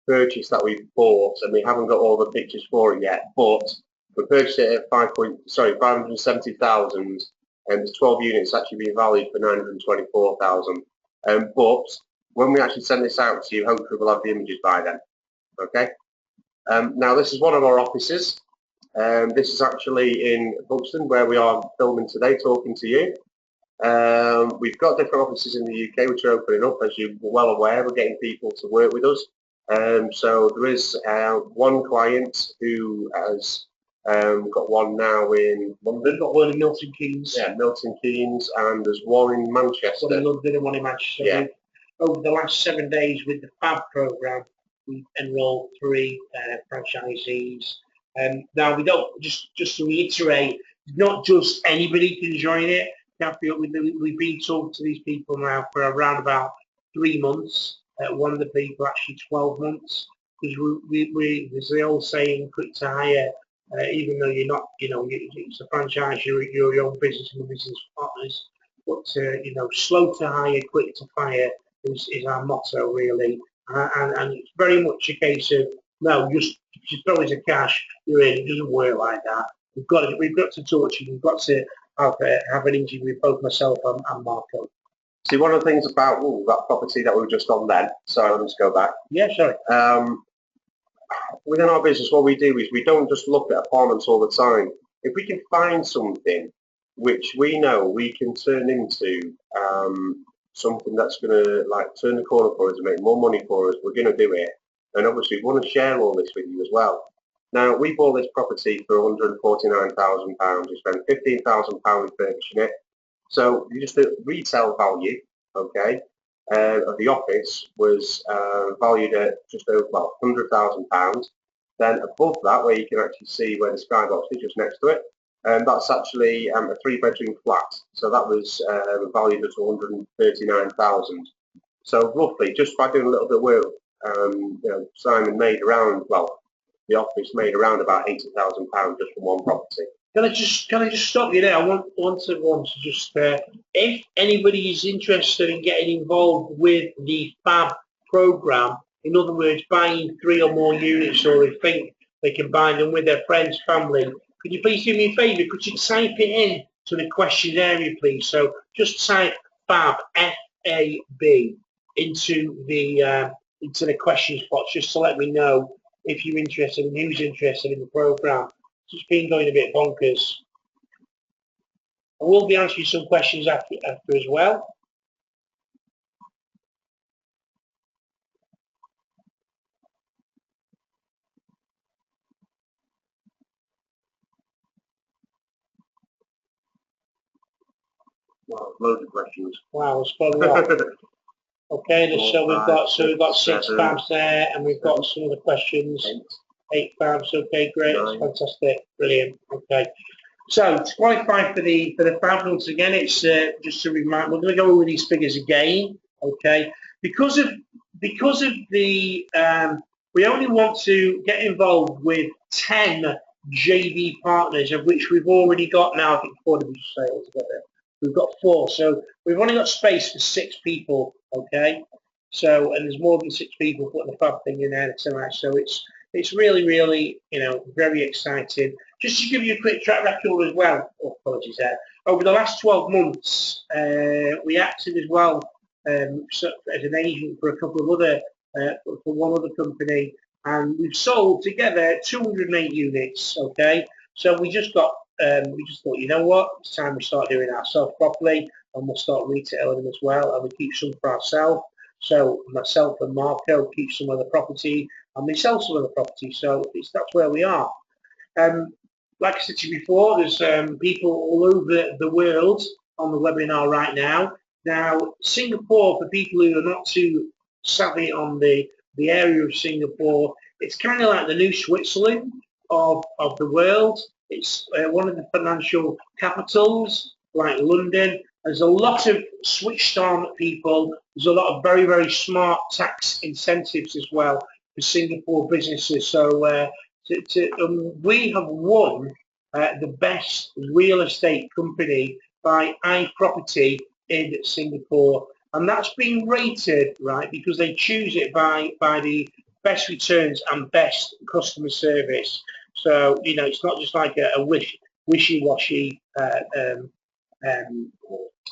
purchase that we've bought, and we haven't got all the pictures for it yet. But we purchased it at 570,000, and the 12 units actually being valued for 924,000. But when we actually send this out to you, hopefully we'll have the images by then. Okay. Now this is one of our offices. This is actually in Buxton, where we are filming today, talking to you. We've got different offices in the UK which are opening up, as you're well aware. We're getting people to work with us. So there is one client who has got one now in London. Got one in Milton Keynes. Yeah, Milton Keynes, and there's one in Manchester. One in London and one in Manchester. Yeah. Over the last 7 days with the FAB programme, we've enrolled 3 franchisees. Now we don't, just to reiterate, not just anybody can join it. We've been talking to these people now for around about 3 months. One of the people actually 12 months, because there's the old saying, quick to hire, even though you're not, it's a franchise, you're your own business and business partners. But slow to hire, quick to fire is our motto, really. And it's very much a case of, no, just throw us a cash, you're in. It doesn't work like that. We've got to talk to you. We've got to have an interview with both myself and Marco. See, one of the things about that property that we were just on then, sorry, let me just go back. Yeah, sorry. Within our business, what we do is we don't just look at apartments all the time. If we can find something which we know we can turn into something that's going to turn the corner for us and make more money for us, we're going to do it. And obviously we want to share all this with you as well. Now, we bought this property for £149,000. We spent £15,000 refurbishing it. So just the retail value, okay, of the office was valued at just over, well, £100,000. Then above that, where you can actually see where the skybox is just next to it, that's actually a 3-bedroom flat. So that was valued at £139,000. So roughly, just by doing a little bit of work, Simon made around, well, the office made around about £80,000 just from one property. Can I just stop you there? I want to just, if anybody is interested in getting involved with the FAB programme, in other words, buying 3 or more units, or they think they can buy them with their friends, family, could you please do me a favour? Could you type it in to the questions area, please? So just type FAB, F-A-B, into the questions box, just to let me know if you're interested and who's interested in the programme. It's been going a bit bonkers. I will be answering some questions after as well. Wow, loads of questions. Wow, it's quite a lot. Okay, so we've got 6 FABs there, and we've got some of the questions. 8 FABs. Okay, great. That's fantastic. Brilliant. Okay. So to qualify for the FAB, once again, it's just to remind, we're going to go over these figures again. Okay, because of the we only want to get involved with 10 JV partners, of which we've already got now, I think 4 to be say altogether. We've got 4, so we've only got space for 6 people. Okay, so, and there's more than 6 people putting the FAB thing in there, so it's really very exciting. Just to give you a quick track record as well, apologies there, over the last 12 months we acted as well as an agent for a couple of other for one other company, and we've sold together 208 units. Okay, so we just thought, you know what, it's time we start doing it ourselves properly, and we'll start retailing them as well, and we keep some for ourselves. So myself and Marco keep some of the property, and we sell some of the property. So that's where we are. Like I said to you before, there's people all over the world on the webinar right now. Now, Singapore, for people who are not too savvy on the area of Singapore, it's kind of like the new Switzerland of the world. It's one of the financial capitals, like London. There's a lot of switched on people. There's a lot of very, very smart tax incentives as well for Singapore businesses. So we have won the best real estate company by iProperty in Singapore, and that's been rated, right, because they choose it by the best returns and best customer service. So it's not just like a wishy-washy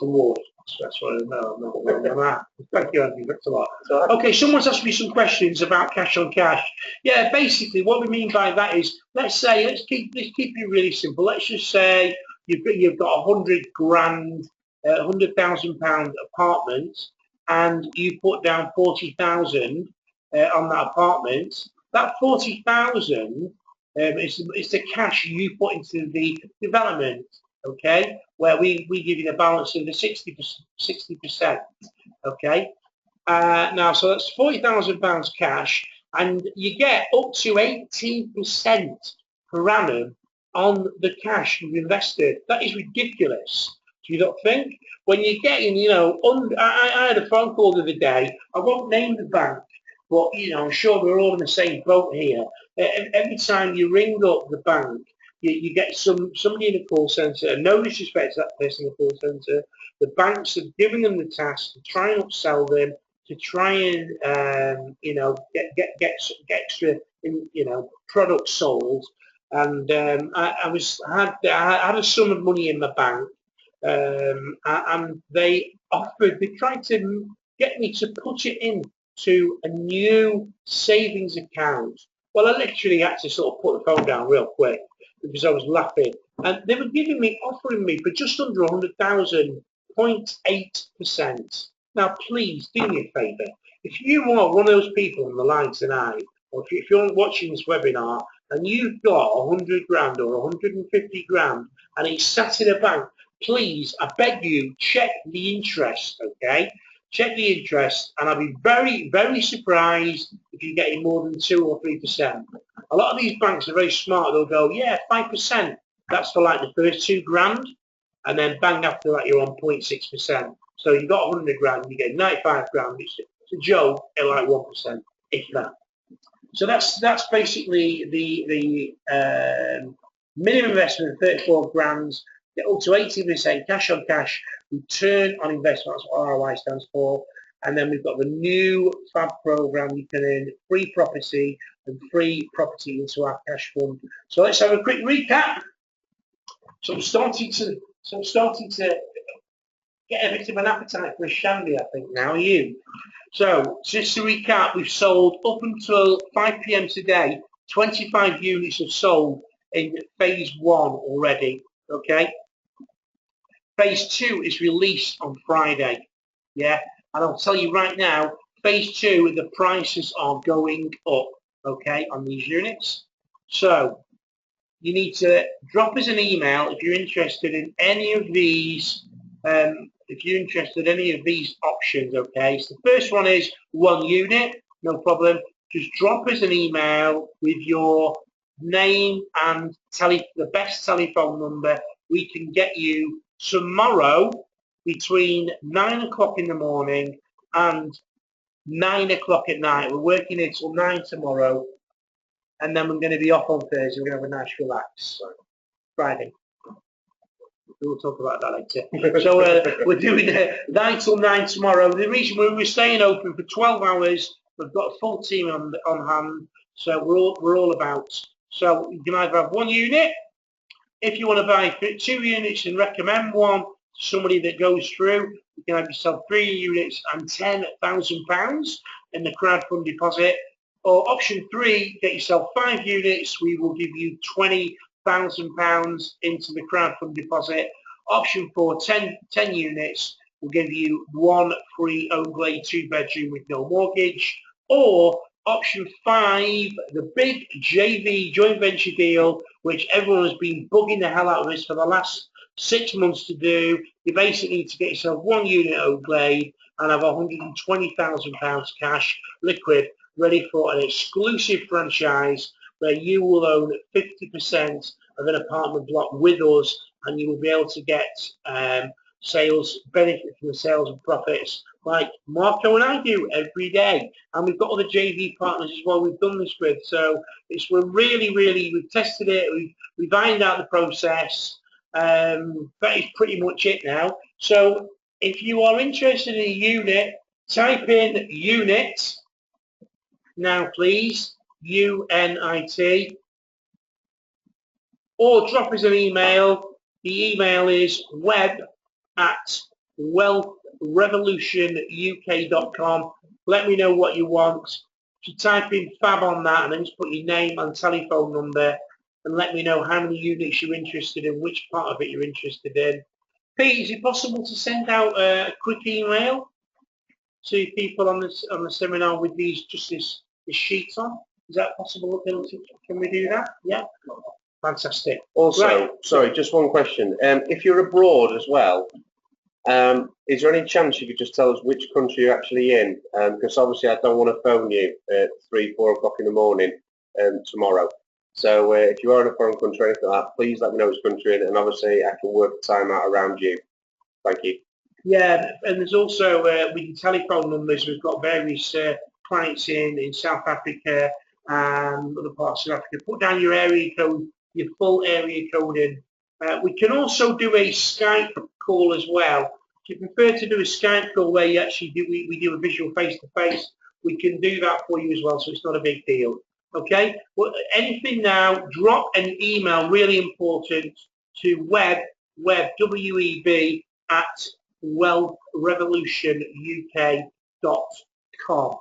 award. That's what I know. Thank you, Andy. That's a lot. Okay, someone's asked me some questions about cash on cash. Yeah, basically, what we mean by that is, let's keep it really simple. Let's just say you've got 100 grand, £100,000 apartment, and you put down 40,000 on that apartment. That 40,000 is the cash you put into the development. Okay, where we give you the balance of the 60%. Okay, now so that's £40,000 cash, and you get up to 18% per annum on the cash you've invested. That is ridiculous. Do you not think? When you're getting, I had a phone call the other day. I won't name the bank, but I'm sure we're all in the same boat here. Every time you ring up the bank, you get somebody in the call centre, and no disrespect to that person in the call centre, the banks have given them the task to try and upsell them, to try and get extra products sold. And I had a sum of money in my bank, and they tried to get me to put it in to a new savings account. Well, I literally had to sort of put the phone down real quick because I was laughing. And they were offering me for just under 100,000, 0.8%. Now, please do me a favour. If you are one of those people on the line tonight, or if you're watching this webinar and you've got 100 grand or 150 grand and it's sat in a bank, please, I beg you, check the interest, okay? Check the interest, and I'll be very, very surprised if you're getting more than 2 or 3%. A lot of these banks are very smart. They'll go, yeah, 5%. That's for like the first 2 grand, and then bang after that you're on 0.6%. So you've got 100 grand, you get 95 grand. It's a joke at like 1%, if that. So that's basically the minimum investment of 34 grand. Get up to 18% cash on cash return on investment. That's what ROI stands for. And then we've got the new FAB program. You can earn free property and free property into our cash fund. So let's have a quick recap. So I'm starting to get a bit of an appetite for a shandy, I think, now. Are you? So just to recap, we've sold up until 5 p.m. today, 25 units have sold in phase 1 already. Okay. Phase 2 is released on Friday. Yeah. And I'll tell you right now, phase 2, the prices are going up, okay, on these units. So you need to drop us an email if you're interested in any of these, options, okay? So the first one is 1 unit, no problem. Just drop us an email with your name and the best telephone number. We can get you tomorrow between 9 o'clock in the morning and 9 o'clock at night. We're working until 9 tomorrow, and then we're going to be off on Thursday. We're going to have a nice relax. Friday. We'll talk about that later. So we're doing 9 till 9 tomorrow. The reason we're staying open for 12 hours, we've got a full team on hand, so we're all about. So you can either have 1 unit. If you want to buy 2 units and recommend one to somebody that goes through, you can have yourself 3 units and £10,000 in the crowdfund deposit. Or option 3, get yourself 5 units. We will give you £20,000 into the crowdfund deposit. Option 4, 10 units. we'll give you 1 free own grade 2-bedroom with no mortgage. Or option 5, the big JV joint venture deal, which everyone has been bugging the hell out of us for the last 6 months to do. You basically need to get yourself 1 unit own grade and have £120,000 cash liquid ready for an exclusive franchise where you will own 50% of an apartment block with us, and you will be able to get sales benefit from the sales and profits like Marco and I do every day. And we've got other JV partners as well we've done this with. So we're really, we've tested it, we've ironed out the process. That is pretty much it now. So if you are interested in a unit, type in unit now, please, UNIT, or drop us an email. The email is web@wealthrevolutionuk.com. Let me know what you want. If you type in FAB on that and then just put your name and telephone number and let me know how many units you're interested in, which part of it you're interested in. Pete, is it possible to send out a quick email to people on the seminar with these this sheets on? Is that possible? Can we do that? Yeah. Fantastic. Also, right. Sorry, just one question. If you're abroad as well, is there any chance you could just tell us which country you're actually in? Because obviously I don't want to phone you at 3, 4 o'clock in the morning tomorrow. So if you are in a foreign country or anything like that, please let me know which country you're in, and obviously I can work the time out around you. Thank you. Yeah, and there's also with the telephone numbers, we've got various clients in South Africa and other parts of Africa. Put down your area code, your full area code in. We can also do a Skype call as well. If you prefer to do a Skype call where you actually we do a visual face-to-face, we can do that for you as well, so it's not a big deal. Okay, well, anything now, drop an email, really important, to web, W-E-B, at wealthrevolutionuk.com.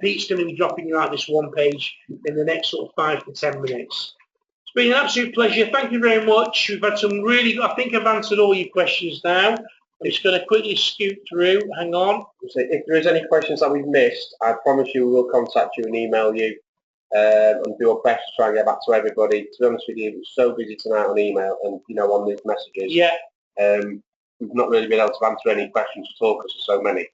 Pete's going to be dropping you out this one page in the next sort of 5 to 10 minutes. It's been an absolute pleasure. Thank you very much. We've had some really, I think I've answered all your questions now. I'm just going to quickly scoot through. Hang on. So if there is any questions that we've missed, I promise you we will contact you and email you and do our best to try and get back to everybody. To be honest with you, it was so busy tonight on email and on these messages. Yeah. We've not really been able to answer any questions at all because there's so many.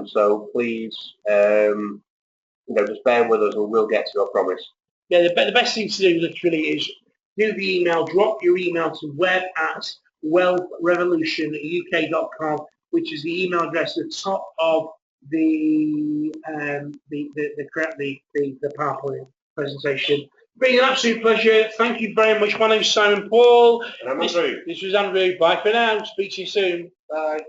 So please, just bear with us and we'll get to your promise. Yeah, the best thing to do literally is do the email, drop your email to web@wealthrevolutionuk.com, which is the email address at the top of the PowerPoint presentation. It's been an absolute pleasure. Thank you very much. My name is Simon Paul. And I'm Andrew. This was Andrew. Bye for now. Speak to you soon. Bye.